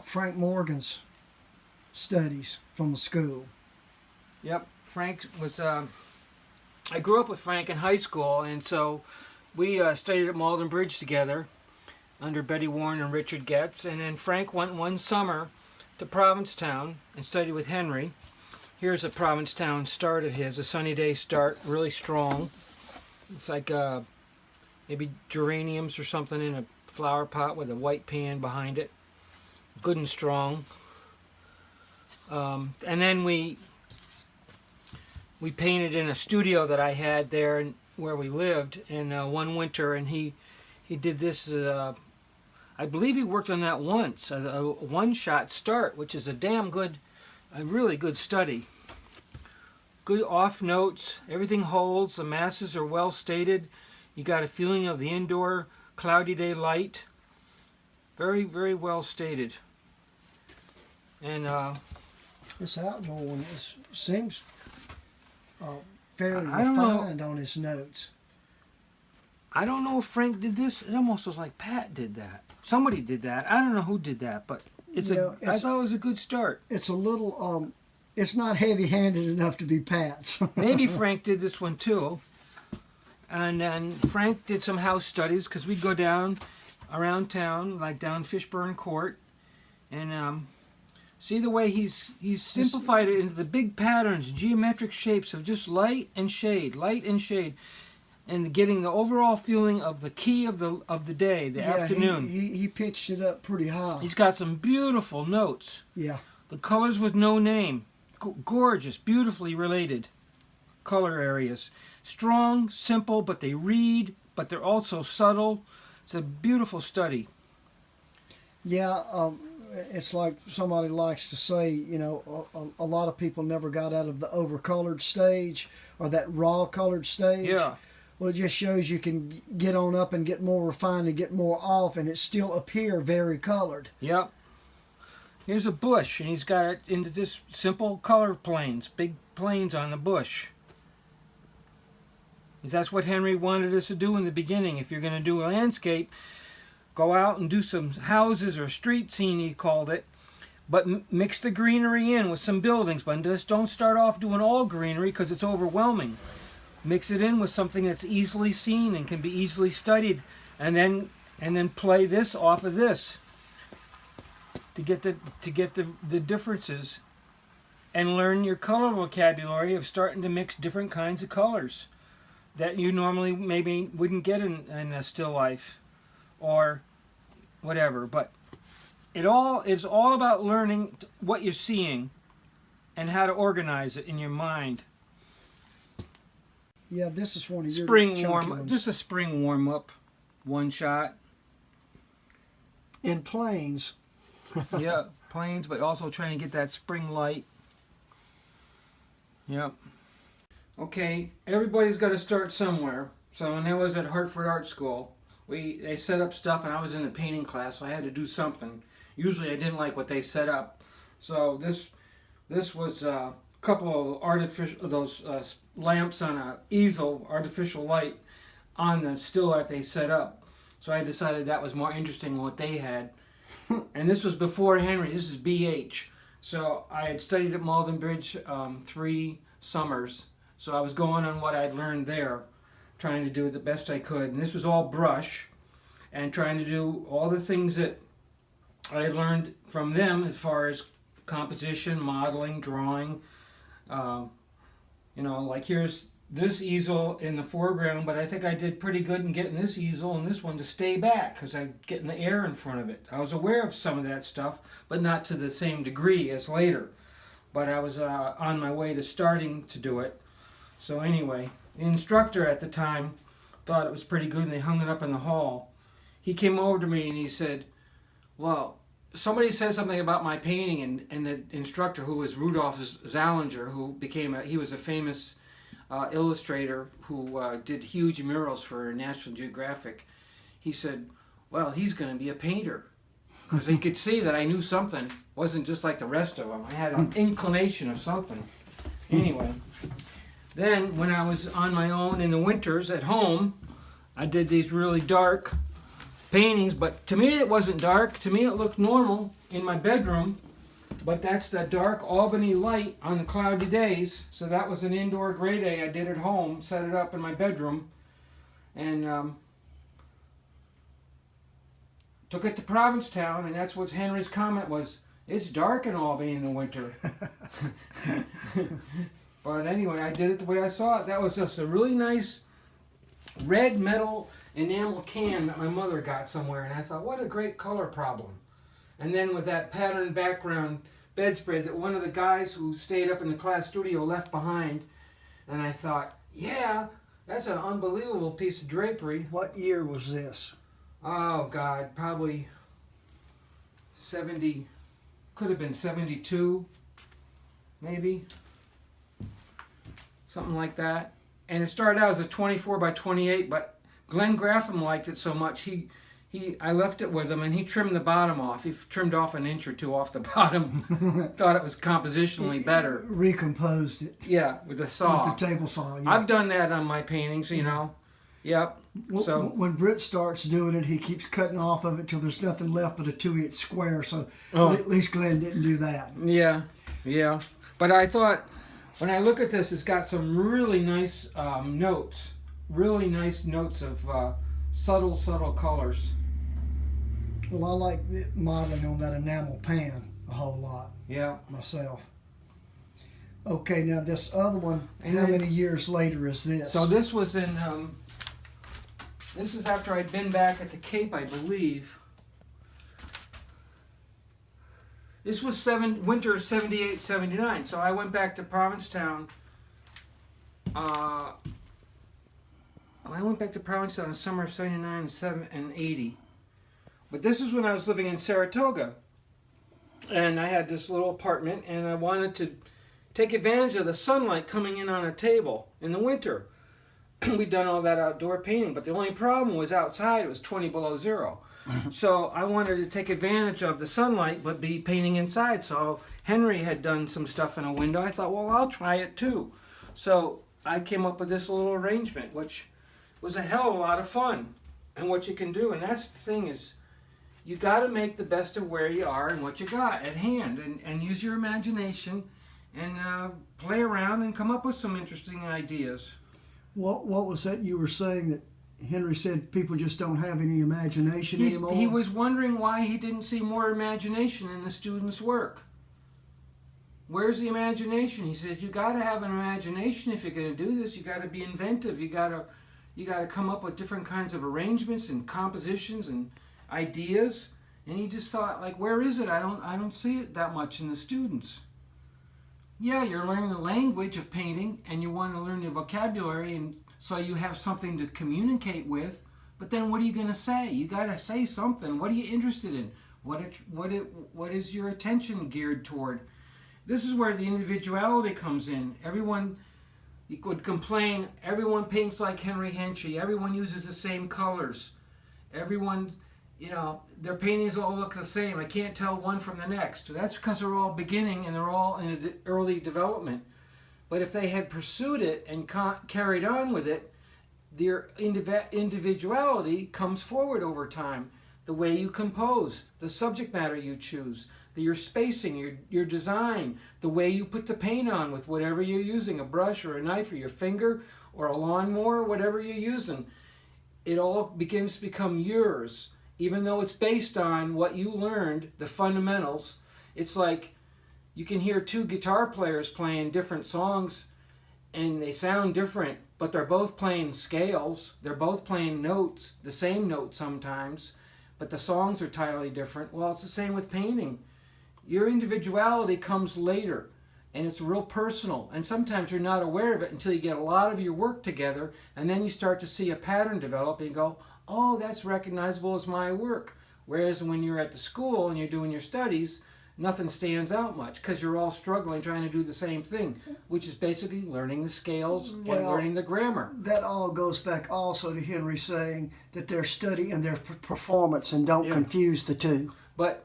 Frank Morgan's studies from the school. Yep. Frank was, I grew up with Frank in high school, and so we studied at Malden Bridge together under Betty Warren and Richard Getz, and then Frank went one summer to Provincetown and studied with Henry. Here's a Provincetown start of his, a sunny day start, really strong. It's like maybe geraniums or something in a flower pot with a white pan behind it. Good and strong. And then we painted in a studio that I had there where we lived in one winter, and he did this, I believe he worked on that once, a one-shot start, which is a really good study. Good off notes, everything holds, the masses are well stated. You got a feeling of the indoor cloudy day light. Very, very well stated. And this outdoor one seems fairly refined on his notes. I don't know if Frank did this. It almost was like Pat did that. Somebody did that. I don't know who did that, but I thought it was a good start. It's a little, it's not heavy-handed enough to be Pat's. Maybe Frank did this one too. And then Frank did some house studies because we'd go down around town, like down Fishburne Court, and see the way he's simplified it into the big patterns, geometric shapes of just light and shade, and getting the overall feeling of the key of the day, the afternoon. He pitched it up pretty high. He's got some beautiful notes. Yeah. The colors with no name, gorgeous, beautifully related color areas. Strong, simple, but they read, but they're also subtle. It's a beautiful study. Yeah, it's like somebody likes to say, you know, a lot of people never got out of the overcolored stage or that raw colored stage. Yeah. Well, it just shows you can get on up and get more refined and get more off, and it still appear very colored. Yep. Here's a bush, and he's got it into just simple color planes, big planes on the bush. That's what Henry wanted us to do in the beginning. If you're going to do a landscape, go out and do some houses or street scene, he called it. But mix the greenery in with some buildings. But just don't start off doing all greenery because it's overwhelming. Mix it in with something that's easily seen and can be easily studied. And then play this off of this to get the differences. And learn your color vocabulary of starting to mix different kinds of colors that you normally maybe wouldn't get in a still life or whatever. But it's all about learning what you're seeing and how to organize it in your mind. Yeah, this is one of your Spring warm, just a spring warm up, one shot. In planes. Yeah, planes, but also trying to get that spring light. Yep. Okay, everybody's got to start somewhere. So when I was at Hartford Art School, they set up stuff, and I was in the painting class, so I had to do something. Usually, I didn't like what they set up, so this was a couple of artificial lamps on an easel, artificial light on the still that they set up. So I decided that was more interesting than what they had. And this was before Henry. This is BH. So I had studied at Malden Bridge 3 summers. So I was going on what I'd learned there, trying to do the best I could. And this was all brush, and trying to do all the things that I had learned from them as far as composition, modeling, drawing. Like here's this easel in the foreground, but I think I did pretty good in getting this easel and this one to stay back because I'm getting the air in front of it. I was aware of some of that stuff, but not to the same degree as later. But I was on my way to starting to do it. So anyway, the instructor at the time thought it was pretty good, and they hung it up in the hall. He came over to me and he said, well, somebody said something about my painting, and the instructor, who was Rudolf Zallinger, he was a famous illustrator who did huge murals for National Geographic. He said, well, he's going to be a painter. Because he could see that I knew something. Wasn't just like the rest of them. I had an inclination of something. Anyway, then when I was on my own in the winters at home, I did these really dark paintings, but to me it wasn't dark. To me it looked normal in my bedroom, but that's the dark Albany light on the cloudy days. So that was an indoor gray day I did at home, set it up in my bedroom, and took it to Provincetown, and that's what Henry's comment was, it's dark in Albany in the winter. But anyway, I did it the way I saw it. That was just a really nice red metal enamel can that my mother got somewhere, and I thought, what a great color problem. And then with that patterned background bedspread that one of the guys who stayed up in the class studio left behind, and I thought, yeah, that's an unbelievable piece of drapery. What year was this? Oh God, probably 70, could have been 72, maybe. Something like that. And it started out as a 24 by 28, but Glen Graffem liked it so much, I left it with him, and he trimmed the bottom off. He trimmed off an inch or two off the bottom. Thought it was compositionally better. Recomposed it. Yeah, with the saw. With the table saw, yeah. I've done that on my paintings, you know. Yep. So when Britt starts doing it, he keeps cutting off of it till there's nothing left but a 2-inch square. So at least Glenn didn't do that. Yeah. But I thought, when I look at this, it's got some really nice notes. Really nice notes of subtle colors. Well, I like the modeling on that enamel pan a whole lot. Yeah. Myself. Okay, now this other one, how many years later is this? So this was in, this is after I'd been back at the Cape, I believe. This was winter of 78, 79. So I went back to Provincetown. I went back to Provincetown in the summer of 79 and 80. But this is when I was living in Saratoga. And I had this little apartment, and I wanted to take advantage of the sunlight coming in on a table in the winter. We'd done all that outdoor painting, but the only problem was outside it was 20 below zero. So I wanted to take advantage of the sunlight, but be painting inside. So Henry had done some stuff in a window. I thought, well, I'll try it too. So I came up with this little arrangement, which was a hell of a lot of fun. And what you can do, and that's the thing is, you got to make the best of where you are and what you got at hand, and use your imagination and play around and come up with some interesting ideas. What was that you were saying that Henry said people just don't have any imagination anymore? He was wondering why he didn't see more imagination in the students' work. Where's the imagination? He says you got to have an imagination if you're going to do this. You got to be inventive. You got to come up with different kinds of arrangements and compositions and ideas. And he just thought, like, where is it? I don't see it that much in the students. Yeah, you're learning the language of painting, and you want to learn your vocabulary, and so you have something to communicate with. But then, what are you going to say? You got to say something. What are you interested in? What is your attention geared toward? This is where the individuality comes in. Everyone, you could complain. Everyone paints like Henry Hensche. Everyone uses the same colors. Everyone, their paintings all look the same. I can't tell one from the next. That's because they're all beginning and they're all in early development. But if they had pursued it and carried on with it, their individuality comes forward over time. The way you compose, the subject matter you choose, your spacing, your design, the way you put the paint on with whatever you're using, a brush or a knife or your finger or a lawnmower, whatever you're using. It all begins to become yours. Even though it's based on what you learned, the fundamentals. It's like you can hear two guitar players playing different songs and they sound different, but they're both playing scales. They're both playing notes, the same note sometimes, but the songs are entirely different. Well, it's the same with painting. Your individuality comes later, and it's real personal. And sometimes you're not aware of it until you get a lot of your work together, and then you start to see a pattern develop and you go, oh, that's recognizable as my work. Whereas when you're at the school and you're doing your studies, nothing stands out much because you're all struggling trying to do the same thing, which is basically learning the scales and learning the grammar. That all goes back also to Henry saying that their study and their performance, and don't confuse the two. But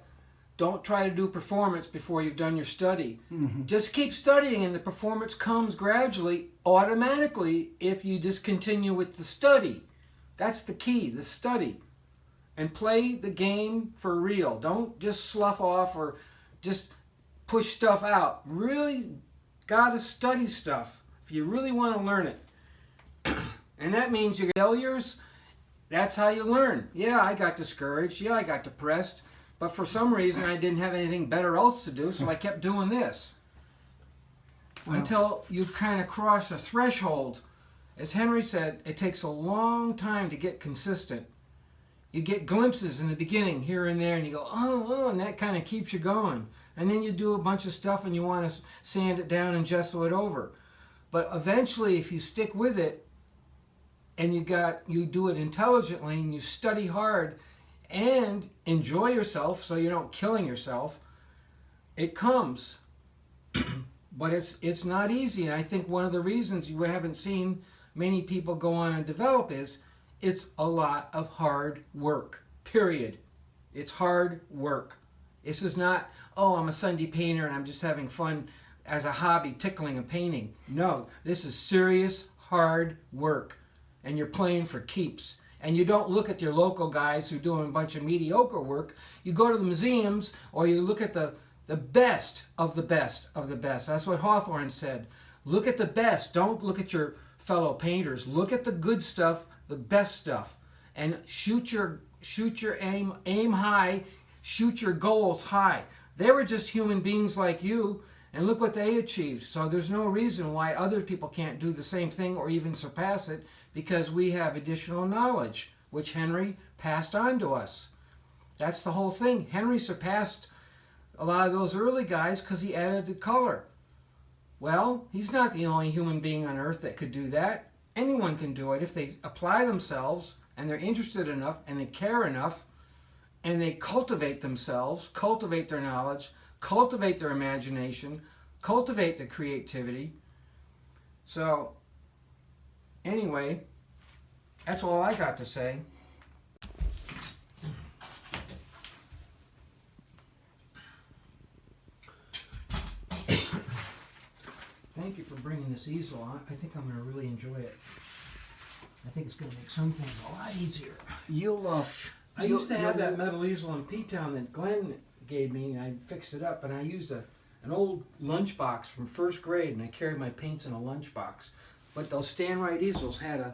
don't try to do performance before you've done your study. Mm-hmm. Just keep studying, and the performance comes gradually, automatically, if you just continue with the study. That's the key, the study. And play the game for real. Don't just slough off or just push stuff out. Really got to study stuff if you really want to learn it. And that means your failures, that's how you learn. Yeah, I got discouraged. Yeah, I got depressed. But for some reason, I didn't have anything better else to do, so I kept doing this. Until you kind of cross a threshold. As Henry said, it takes a long time to get consistent. You get glimpses in the beginning here and there, and you go, oh, and that kind of keeps you going. And then you do a bunch of stuff and you want to sand it down and gesso it over. But eventually, if you stick with it, and you do it intelligently, and you study hard, and enjoy yourself so you're not killing yourself, it comes. But it's not easy, and I think one of the reasons you haven't seen many people go on and develop is it's a lot of hard work, period. It's hard work. This is not, oh, I'm a Sunday painter and I'm just having fun as a hobby tickling and painting. No, this is serious, hard work, and you're playing for keeps. And you don't look at your local guys who are doing a bunch of mediocre work. You go to the museums, or you look at the best of the best of the best. That's what Hawthorne said. Look at the best. Don't look at your fellow painters. Look at the good stuff, the best stuff, and shoot your aim high, shoot your goals high. They were just human beings like you, and look what they achieved. So there's no reason why other people can't do the same thing or even surpass it, because we have additional knowledge, which Henry passed on to us. That's the whole thing. Henry surpassed a lot of those early guys because he added the color. Well, he's not the only human being on earth that could do that. Anyone can do it if they apply themselves and they're interested enough and they care enough and they cultivate themselves, cultivate their knowledge, cultivate their imagination, cultivate their creativity. So, anyway, that's all I got to say. Thank you for bringing this easel on. I think I'm going to really enjoy it. I think it's going to make some things a lot easier. I used to have that metal easel in P-Town that Glenn gave me, and I fixed it up, and I used an old lunchbox from first grade, and I carried my paints in a lunchbox. But those stand-right easels had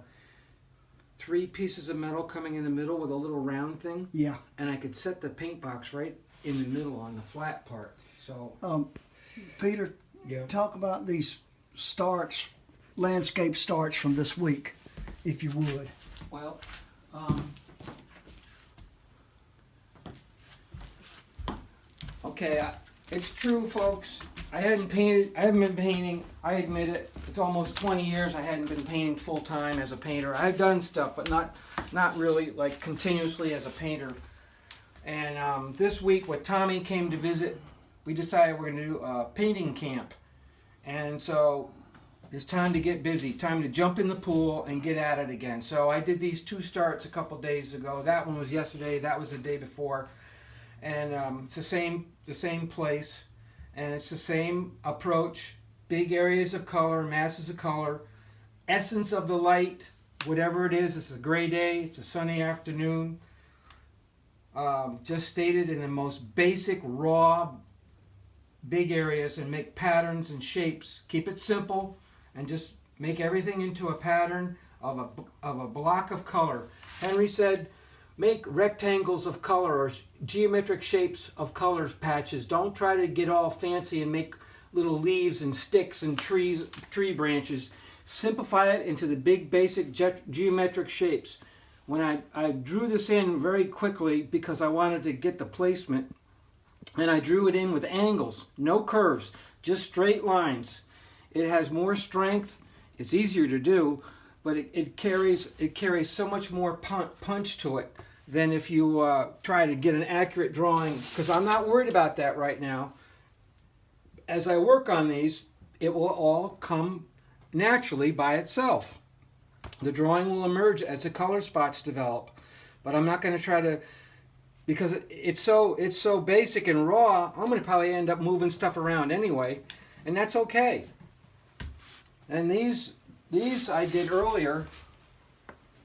3 pieces of metal coming in the middle with a little round thing. Yeah. And I could set the paint box right in the middle on the flat part. So, Peter, talk about these starts, landscape starts from this week, if you would. Well, okay, it's true, folks. I haven't been painting, I admit it. It's almost 20 years I hadn't been painting full time as a painter. I've done stuff, but not really like continuously as a painter. And this week when Tommy came to visit, we decided we're going to do a painting camp. And so it's time to get busy, time to jump in the pool and get at it again. So I did these 2 starts a couple days ago. That one was yesterday, that was the day before. And it's the same place, and it's the same approach. Big areas of color, masses of color, essence of the light, whatever it is. It's a gray day, it's a sunny afternoon. Just stated in the most basic, raw, big areas, and make patterns and shapes. Keep it simple, and just make everything into a pattern of a block of color. Henry said, make rectangles of color or geometric shapes of colors patches. Don't try to get all fancy and make little leaves and sticks and tree branches. Simplify it into the big basic geometric shapes. When I drew this in very quickly because I wanted to get the placement, and I drew it in with angles, no curves, just straight lines. It has more strength, it's easier to do, but it carries so much more punch to it than if you try to get an accurate drawing, because I'm not worried about that right now. As I work on these, it will all come naturally by itself. The drawing will emerge as the color spots develop, but I'm not going to try to, because it's so basic and raw. I'm going to probably end up moving stuff around anyway, and that's okay. And these I did earlier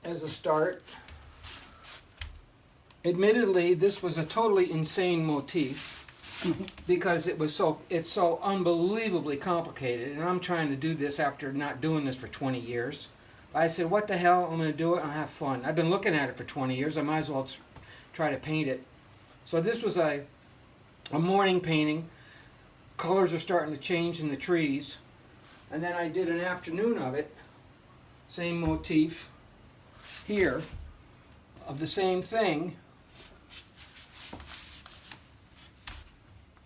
as a start. Admittedly, this was a totally insane motif because it's so unbelievably complicated, and I'm trying to do this after not doing this for 20 years. I said, what the hell, I'm going to do it and have fun. I've been looking at it for 20 years. I might as well try to paint it. So this was a morning painting. Colors are starting to change in the trees. And then I did an afternoon of it. Same motif here of the same thing.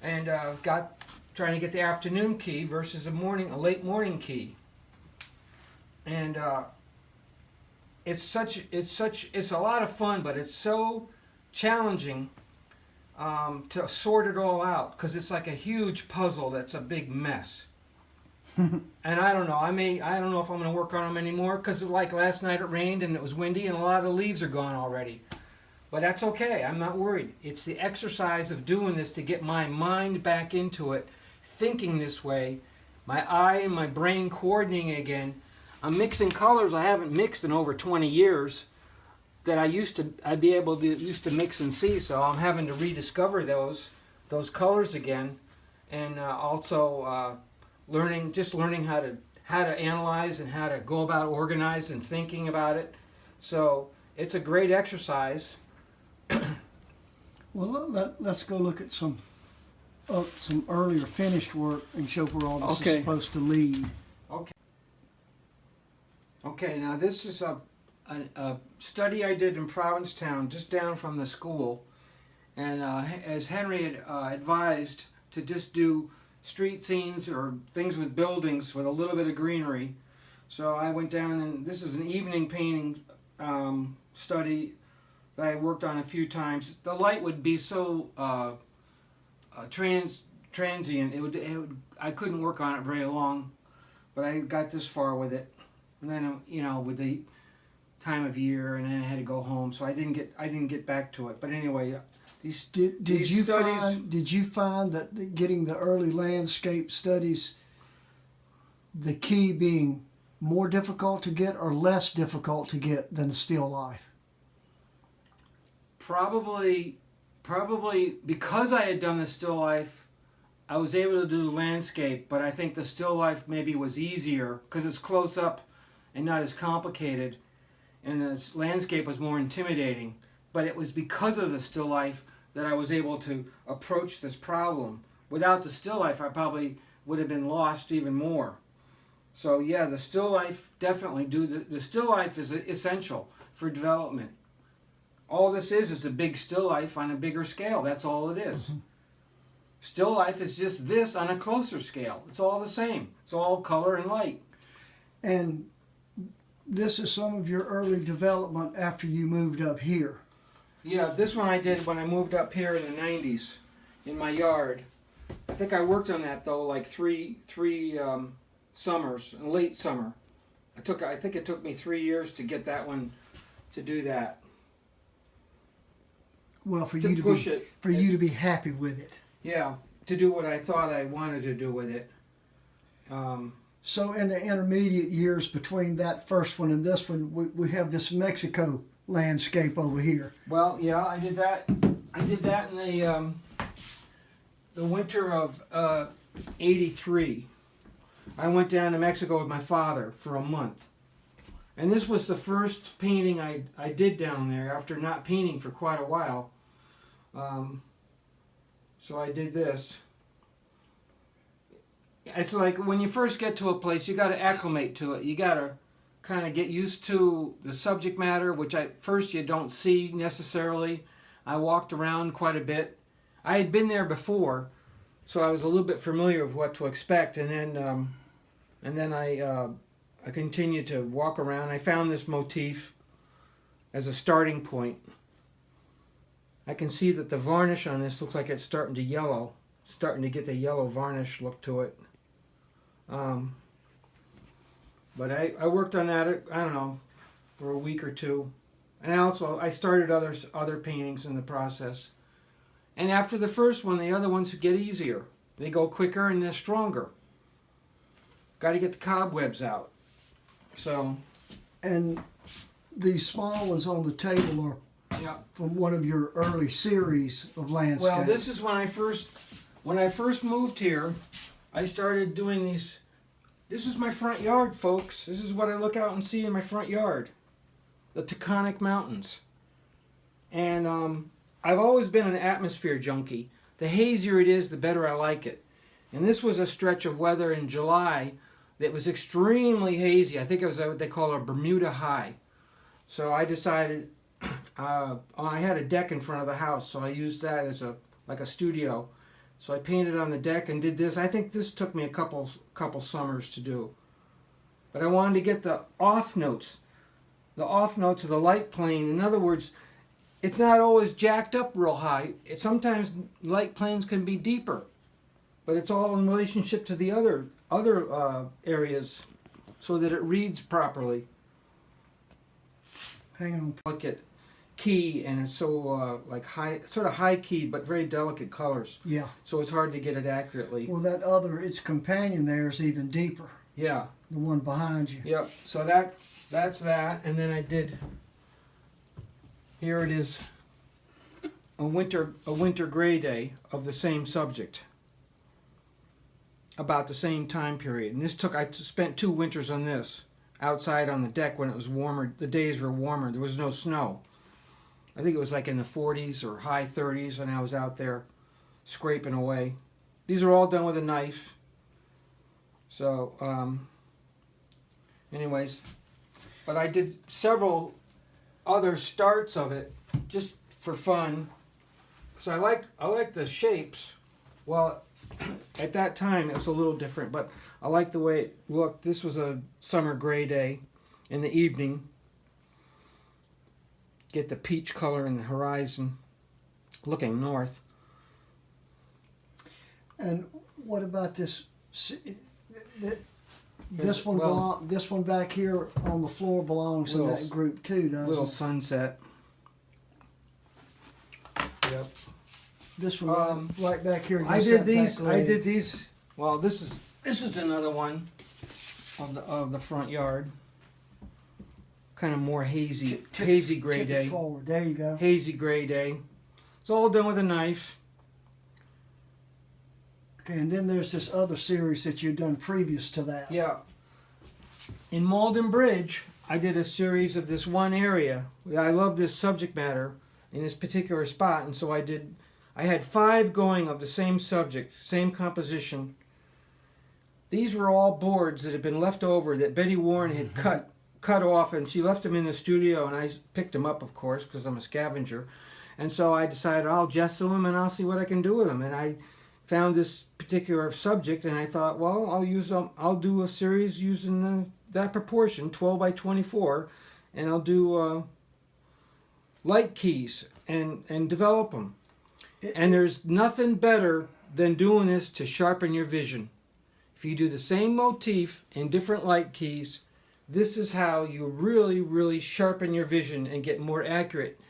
And trying to get the afternoon key versus a late morning key. And it's a lot of fun, but it's so challenging to sort it all out, because it's like a huge puzzle that's a big mess. And I don't know. I don't know if I'm going to work on them anymore, because like last night it rained and it was windy and a lot of the leaves are gone already. But that's okay. I'm not worried. It's the exercise of doing this to get my mind back into it, thinking this way, my eye and my brain coordinating again. I'm mixing colors I haven't mixed in over 20 years that I'd be able to used to mix and see. So I'm having to rediscover those colors again, and also learning how to analyze and how to go about organize and thinking about it. So it's a great exercise. Well, let's go look at some earlier finished work and show where all this is supposed to lead. Okay, now this is a study I did in Provincetown, just down from the school. And as Henry had advised, to just do street scenes or things with buildings with a little bit of greenery. So I went down, and this is an evening painting study that I worked on a few times. The light would be so transient. It would I couldn't work on it very long, but I got this far with it, and then with the time of year, and then I had to go home, so I didn't get back to it. But anyway, did you find that getting the early landscape studies, the key being more difficult to get or less difficult to get than still life? Probably because I had done the still life, I was able to do landscape, but I think the still life maybe was easier because it's close up and not as complicated, and the landscape was more intimidating. But it was because of the still life that I was able to approach this problem. Without the still life, I probably would have been lost even more. So yeah, the still life definitely the still life is essential for development. All this is a big still life on a bigger scale. That's all it is. Mm-hmm. Still life is just this on a closer scale. It's all the same. It's all color and light. And this is some of your early development after you moved up here. Yeah, this one I did when I moved up here in the 90s in my yard. I think I worked on that though like three summers, late summer. I think it took me 3 years to get that one to do that. Well, for you to be happy with it. Yeah, to do what I thought I wanted to do with it. So in the intermediate years between that first one and this one, we have this Mexico landscape over here. Well, yeah, I did that. I did that in the winter of '83. I went down to Mexico with my father for a month. And this was the first painting I did down there after not painting for quite a while. So I did this. It's like when you first get to a place, you got to acclimate to it. You got to kind of get used to the subject matter, which at first you don't see necessarily. I walked around quite a bit. I had been there before, so I was a little bit familiar with what to expect. And then I continued to walk around. I found this motif as a starting point. I can see that the varnish on this looks like it's starting to yellow, starting to get the yellow varnish look to it. But I worked on that, I don't know, for a week or two. And I started other paintings in the process. And after the first one, the other ones get easier. They go quicker and they're stronger. Got to get the cobwebs out. So. And these small ones on the table are from one of your early series of landscapes. Well, this is when I first moved here. I started doing these. This is my front yard, folks. This is what I look out and see in my front yard. The Taconic Mountains. And I've always been an atmosphere junkie. The hazier it is, the better I like it. And this was a stretch of weather in July that was extremely hazy. I think it was what they call a Bermuda high. So I decided, I had a deck in front of the house, so I used that as like a studio. So I painted on the deck and did this. I think this took me a couple summers to do. But I wanted to get the off notes of the light plane. In other words, it's not always jacked up real high. Sometimes light planes can be deeper, but it's all in relationship to the other areas, so that it reads properly. Hang on. Delicate key, and it's so like high, sort of high key, but very delicate colors. Yeah. So it's hard to get it accurately. Well, its companion there is even deeper. Yeah. The one behind you. Yep. So that's that, and then I did. Here it is. A winter gray day of the same subject. About the same time period, and I spent 2 winters on this outside on the deck when it was warmer. The days were warmer. There was no snow. I think it was like in the 40s or high 30s, and I was out there scraping away. These are all done with a knife. So, anyways, but I did several other starts of it just for fun. So I like the shapes. Well, at that time it was a little different, but I like the way it looked. This was a summer gray day in the evening. get the peach color in the horizon, looking north. And what about this? This one, this one back here on the floor belongs in that group too, doesn't it? Little sunset. Yep. This one right back here. I did these. Well, this is another one of the front yard. Kind of more hazy gray day. Forward. There you go. Hazy gray day. It's all done with a knife. Okay, and then there's this other series that you've done previous to that. Yeah. In Malden Bridge, I did a series of this one area. I love this subject matter in this particular spot, and so I had 5 going of the same subject, same composition. These were all boards that had been left over that Betty Warren had cut off, and she left them in the studio, and I picked them up, of course, because I'm a scavenger. And so I decided I'll gesso them and I'll see what I can do with them. And I found this particular subject, and I thought, well, I'll do a series using that proportion, 12 by 24, and I'll do light keys and develop them. And there's nothing better than doing this to sharpen your vision. If you do the same motif in different light keys, this is how you really, really sharpen your vision and get more accurate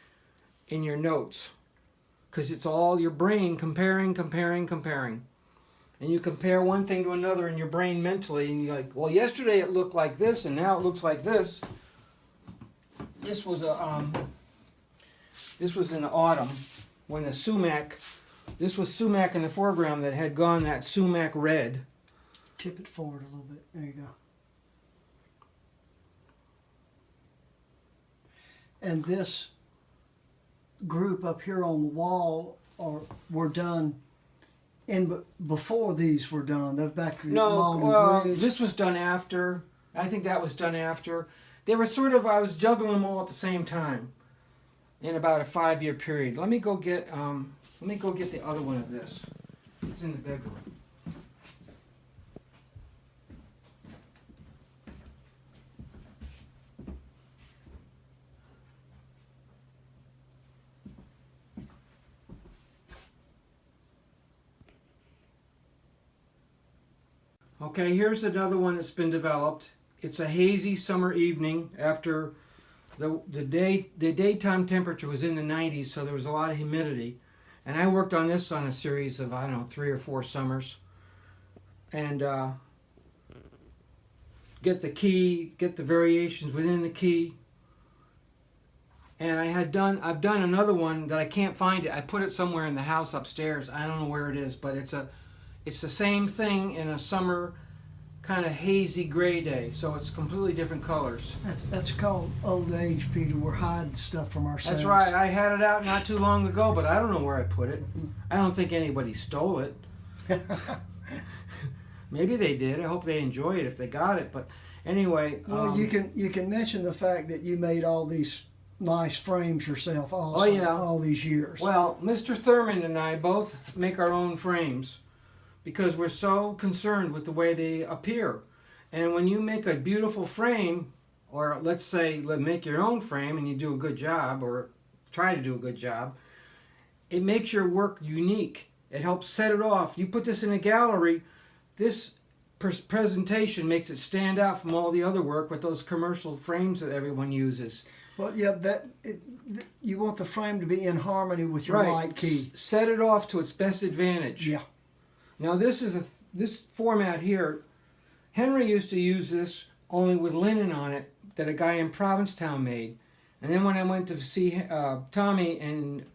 in your notes. Because it's all your brain comparing. And you compare one thing to another in your brain mentally, and you're like, well, yesterday it looked like this, and now it looks like this. This was in the autumn when the sumac, this was sumac in the foreground that had gone that sumac red. Tip it forward a little bit. There you go. And this group up here on the wall were done before these were done. They're back to Bridge. This was done after. I think that was done after. They were sort of, I was juggling them all at the same time in about a 5-year period. Let me go get the other one of this. It's in the bedroom. Okay, here's another one that's been developed. It's a hazy summer evening after the daytime temperature was in the 90s, so there was a lot of humidity. And I worked on this on a series of, 3 or 4 summers. And get the key, get the variations within the key. And I've done another one that I can't find it. I put it somewhere in the house upstairs. I don't know where it is, but it's the same thing in a summer kind of hazy gray day, so it's completely different colors. That's called old age, Peter. We're hiding stuff from ourselves. That's right. I had it out not too long ago, but I don't know where I put it. I don't think anybody stole it. Maybe they did. I hope they enjoy it if they got it. But anyway, well, you can mention the fact that you made all these nice frames yourself also. All these years. Well, Mr. Thurman and I both make our own frames, because we're so concerned with the way they appear. And when you make a beautiful frame, or let's say make your own frame and you do a good job, or try to do a good job, it makes your work unique. It helps set it off. You put this in a gallery, this presentation makes it stand out from all the other work with those commercial frames that everyone uses. Well, yeah, you want the frame to be in harmony with your light key. Set it off to its best advantage. Yeah. Now this format here, Henry used to use this only with linen on it that a guy in Provincetown made. And then when I went to see Tommy in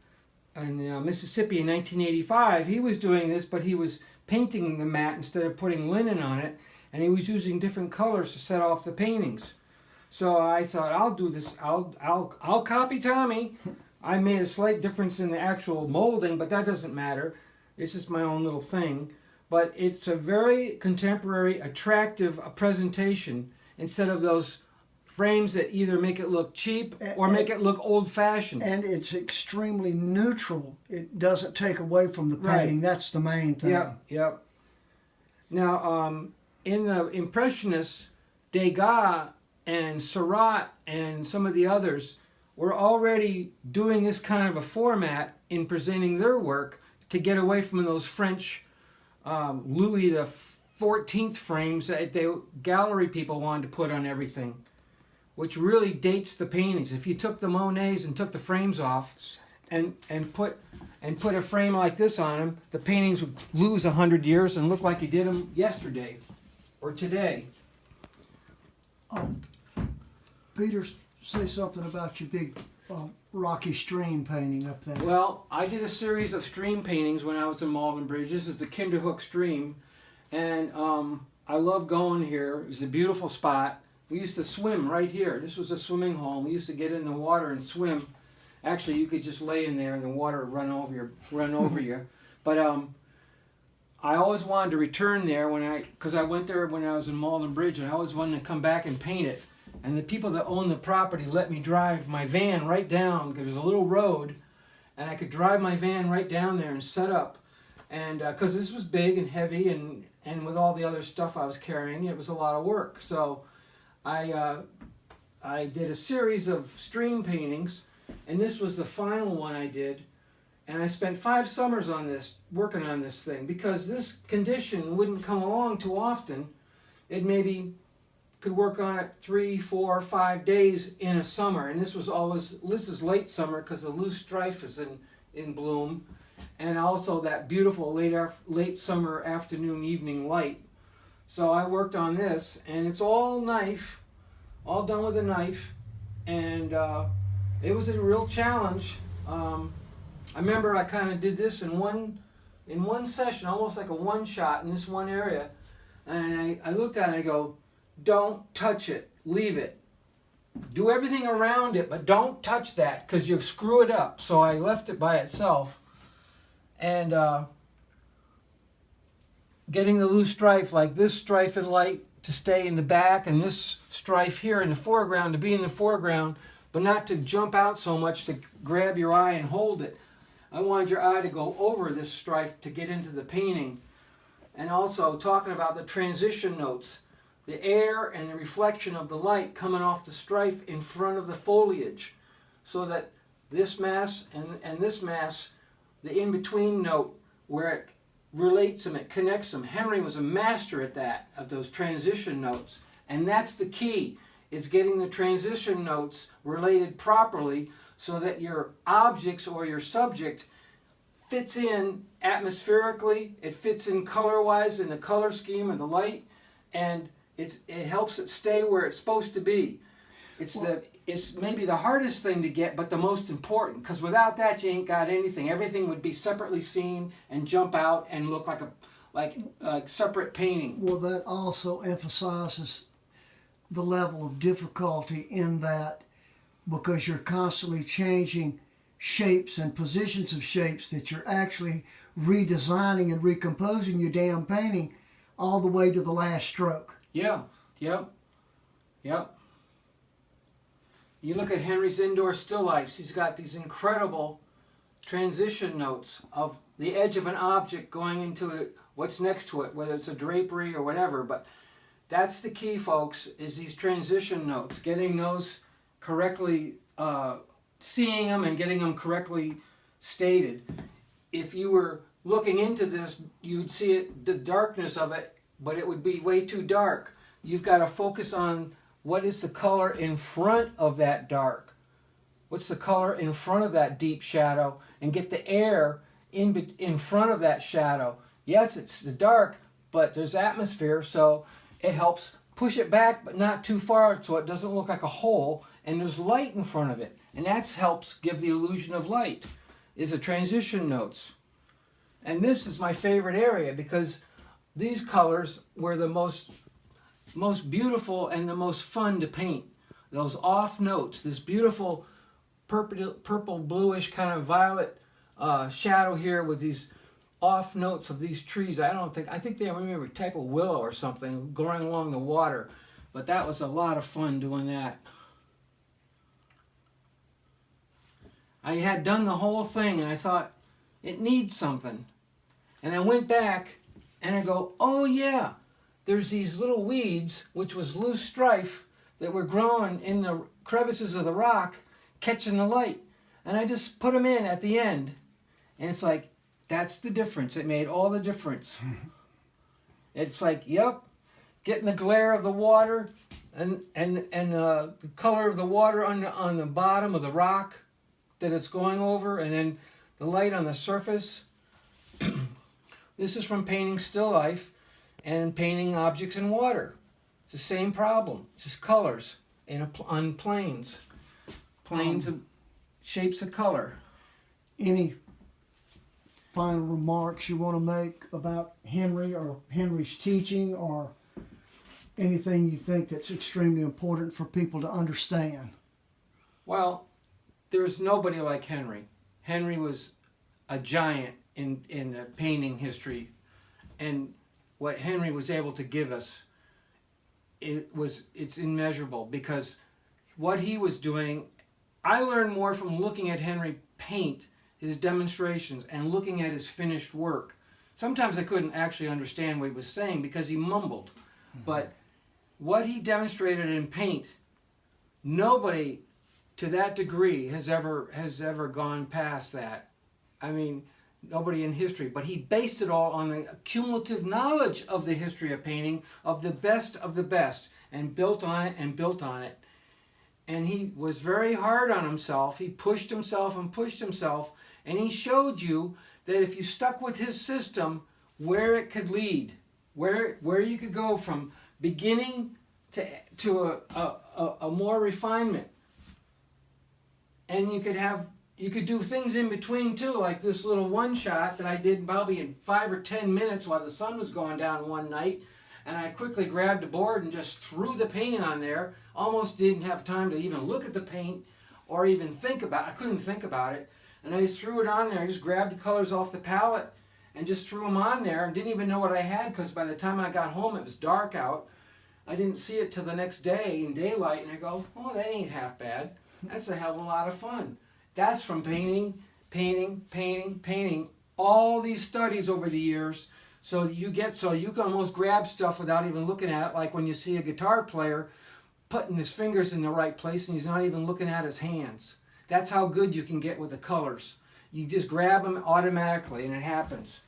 Mississippi in 1985, he was doing this, but he was painting the mat instead of putting linen on it, and he was using different colors to set off the paintings. So I thought, I'll do this. I'll copy Tommy. I made a slight difference in the actual molding, but that doesn't matter. It's just my own little thing. But it's a very contemporary, attractive presentation instead of those frames that either make it look cheap or make it look old-fashioned. And it's extremely neutral. It doesn't take away from the painting. Right. That's the main thing. Yep. Now, in the Impressionists, Degas and Seurat and some of the others were already doing this kind of a format in presenting their work to get away from those French Louis XIV frames that the gallery people wanted to put on everything, which really dates the paintings. If you took the Monets and took the frames off and put a frame like this on them, the paintings would lose 100 years and look like you did them yesterday or today. Peter, say something about your big rocky stream painting up there. Well, I did a series of stream paintings when I was in Malden Bridge. This is the Kinderhook Stream, and I love going here. It was a beautiful spot. We used to swim right here. This was a swimming hole. We used to get in the water and swim. Actually, you could just lay in there and the water would run over you. But I always wanted to return there because I went there when I was in Malden Bridge, and I always wanted to come back and paint it. And the people that owned the property let me drive my van right down, because there's a little road, and I could drive my van right down there and set up. And because this was big and heavy, and with all the other stuff I was carrying, it was a lot of work. So I did a series of stream paintings, and this was the final one I did. And I spent 5 summers on this, working on this thing, because this condition wouldn't come along too often. It maybe could work on it 3, 4, 5 days in a summer, and this is late summer because the loose strife is in bloom, and also that beautiful late summer afternoon evening light. So I worked on this, and it's all knife, all done with a knife, and it was a real challenge. I remember I kind of did this in one session, almost like a one shot in this one area, and I looked at it and I go, don't touch it, leave it. Do everything around it, but don't touch that because you'll screw it up. So I left it by itself, and getting the loose strife, like this strife in light to stay in the back, and this strife here in the foreground to be in the foreground, but not to jump out so much to grab your eye and hold it. I wanted your eye to go over this strife to get into the painting. And also talking about the transition notes, the air and the reflection of the light coming off the strife in front of the foliage, so that this mass and this mass, the in-between note where it relates them, it connects them. Henry was a master at that, of those transition notes, and that's the key, is getting the transition notes related properly so that your objects or your subject fits in atmospherically, it fits in color-wise in the color scheme of the light, and it helps it stay where it's supposed to be. It's maybe the hardest thing to get, but the most important, because without that you ain't got anything. Everything would be separately seen and jump out and look like a separate painting. Well, that also emphasizes the level of difficulty in that, because you're constantly changing shapes and positions of shapes, that you're actually redesigning and recomposing your damn painting all the way to the last stroke. Yeah, yep. You look at Henry's indoor still lifes, he's got these incredible transition notes of the edge of an object going into what's next to it, whether it's a drapery or whatever. But that's the key, folks, is these transition notes, getting those correctly, seeing them and getting them correctly stated. If you were looking into this, you'd see it, the darkness of it, but it would be way too dark. You've got to focus on what is the color in front of that dark. What's the color in front of that deep shadow, and get the air in front of that shadow. Yes, it's the dark, but there's atmosphere, so it helps push it back, but not too far, so it doesn't look like a hole, and there's light in front of it. And that helps give the illusion of light, is the transition notes. And this is my favorite area, because these colors were the most beautiful and the most fun to paint. Those off notes, this beautiful purple bluish kind of violet shadow here with these off notes of these trees. I think they remember a type of willow or something going along the water. But that was a lot of fun doing that. I had done the whole thing, and I thought, it needs something. And I went back and I go, oh yeah, there's these little weeds, which was loose strife, that were growing in the crevices of the rock, catching the light. And I just put them in at the end. And it's like, that's the difference. It made all the difference. It's like, yep, getting the glare of the water and the color of the water on the bottom of the rock that it's going over, and then the light on the surface. This is from painting still life and painting objects in water. It's the same problem. It's just colors on planes. Planes of shapes of color. Any final remarks you want to make about Henry or Henry's teaching, or anything you think that's extremely important for people to understand? Well, there's nobody like Henry. Henry was a giant in the painting history, and what Henry was able to give us, it's immeasurable, because what he was doing, I learned more from looking at Henry paint his demonstrations and looking at his finished work. Sometimes I couldn't actually understand what he was saying because he mumbled, but what he demonstrated in paint, nobody to that degree has ever gone past that. I mean, nobody in history, but he based it all on the cumulative knowledge of the history of painting, of the best, and built on it and built on it. And he was very hard on himself. He pushed himself and pushed himself, and he showed you that if you stuck with his system, where it could lead, where you could go from beginning to a more refinement. And you could do things in between too, like this little one shot that I did probably in 5 or 10 minutes while the sun was going down one night, and I quickly grabbed a board and just threw the painting on there. Almost didn't have time to even look at the paint or even think about it. I couldn't think about it. And I just threw it on there. I just grabbed the colors off the palette and just threw them on there, and didn't even know what I had, because by the time I got home it was dark out. I didn't see it till the next day in daylight, and I go, oh, that ain't half bad. That's a hell of a lot of fun. That's from painting all these studies over the years, so you can almost grab stuff without even looking at it, like when you see a guitar player putting his fingers in the right place and he's not even looking at his hands. That's how good you can get with the colors. You just grab them automatically and it happens.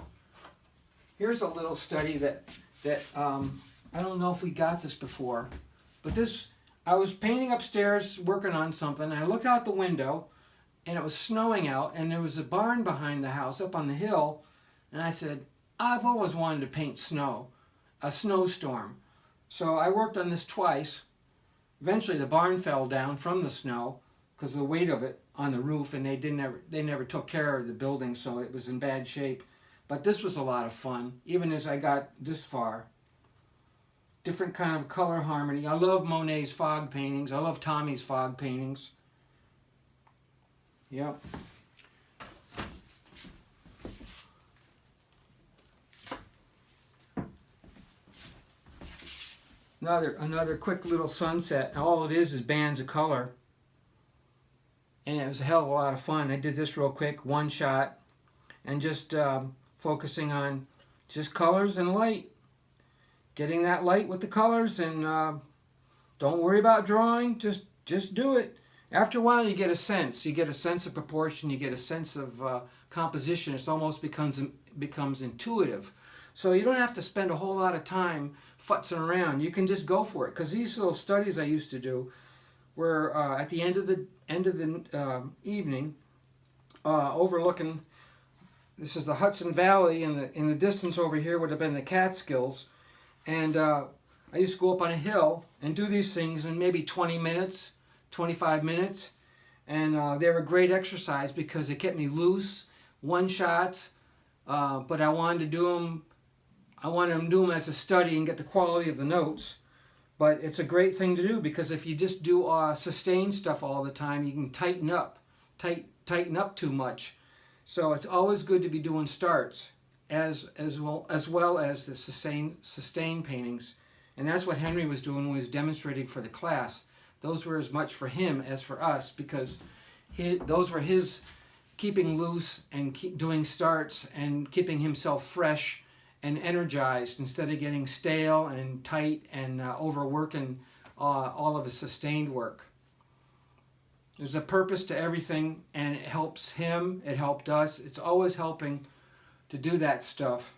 Here's a little study that I don't know if we got this before, but I was painting upstairs working on something. I looked out the window and it was snowing out, and there was a barn behind the house up on the hill, and I said, I've always wanted to paint snow, a snowstorm. So I worked on this twice. Eventually the barn fell down from the snow because of the weight of it on the roof, and they never took care of the building, so it was in bad shape. But this was a lot of fun, even as I got this far. Different kind of color harmony. I love Monet's fog paintings. I love Tommy's fog paintings. Yep. Another quick little sunset. All it is bands of color. And it was a hell of a lot of fun. I did this real quick, one shot, and just focusing on just colors and light. Getting that light with the colors, and don't worry about drawing, just do it. After a while you get a sense. You get a sense of proportion, you get a sense of composition. It almost becomes intuitive. So you don't have to spend a whole lot of time futzing around. You can just go for it. Because these little studies I used to do were at the end of the evening, overlooking. This is the Hudson Valley, and in the distance over here would have been the Catskills. And I used to go up on a hill and do these things in maybe 20 minutes, 25 minutes. And they were great exercise because it kept me loose, one shots. But I wanted to do them. I wanted to do them as a study and get the quality of the notes. But it's a great thing to do, because if you just do sustained stuff all the time, you can tighten up too much. So it's always good to be doing starts as well as the sustained paintings. And that's what Henry was doing when he was demonstrating for the class. Those were as much for him as for us, because those were his keeping loose and doing starts and keeping himself fresh and energized, instead of getting stale and tight and overworking all of his sustained work. There's a purpose to everything, and it helps him. It helped us. It's always helping to do that stuff.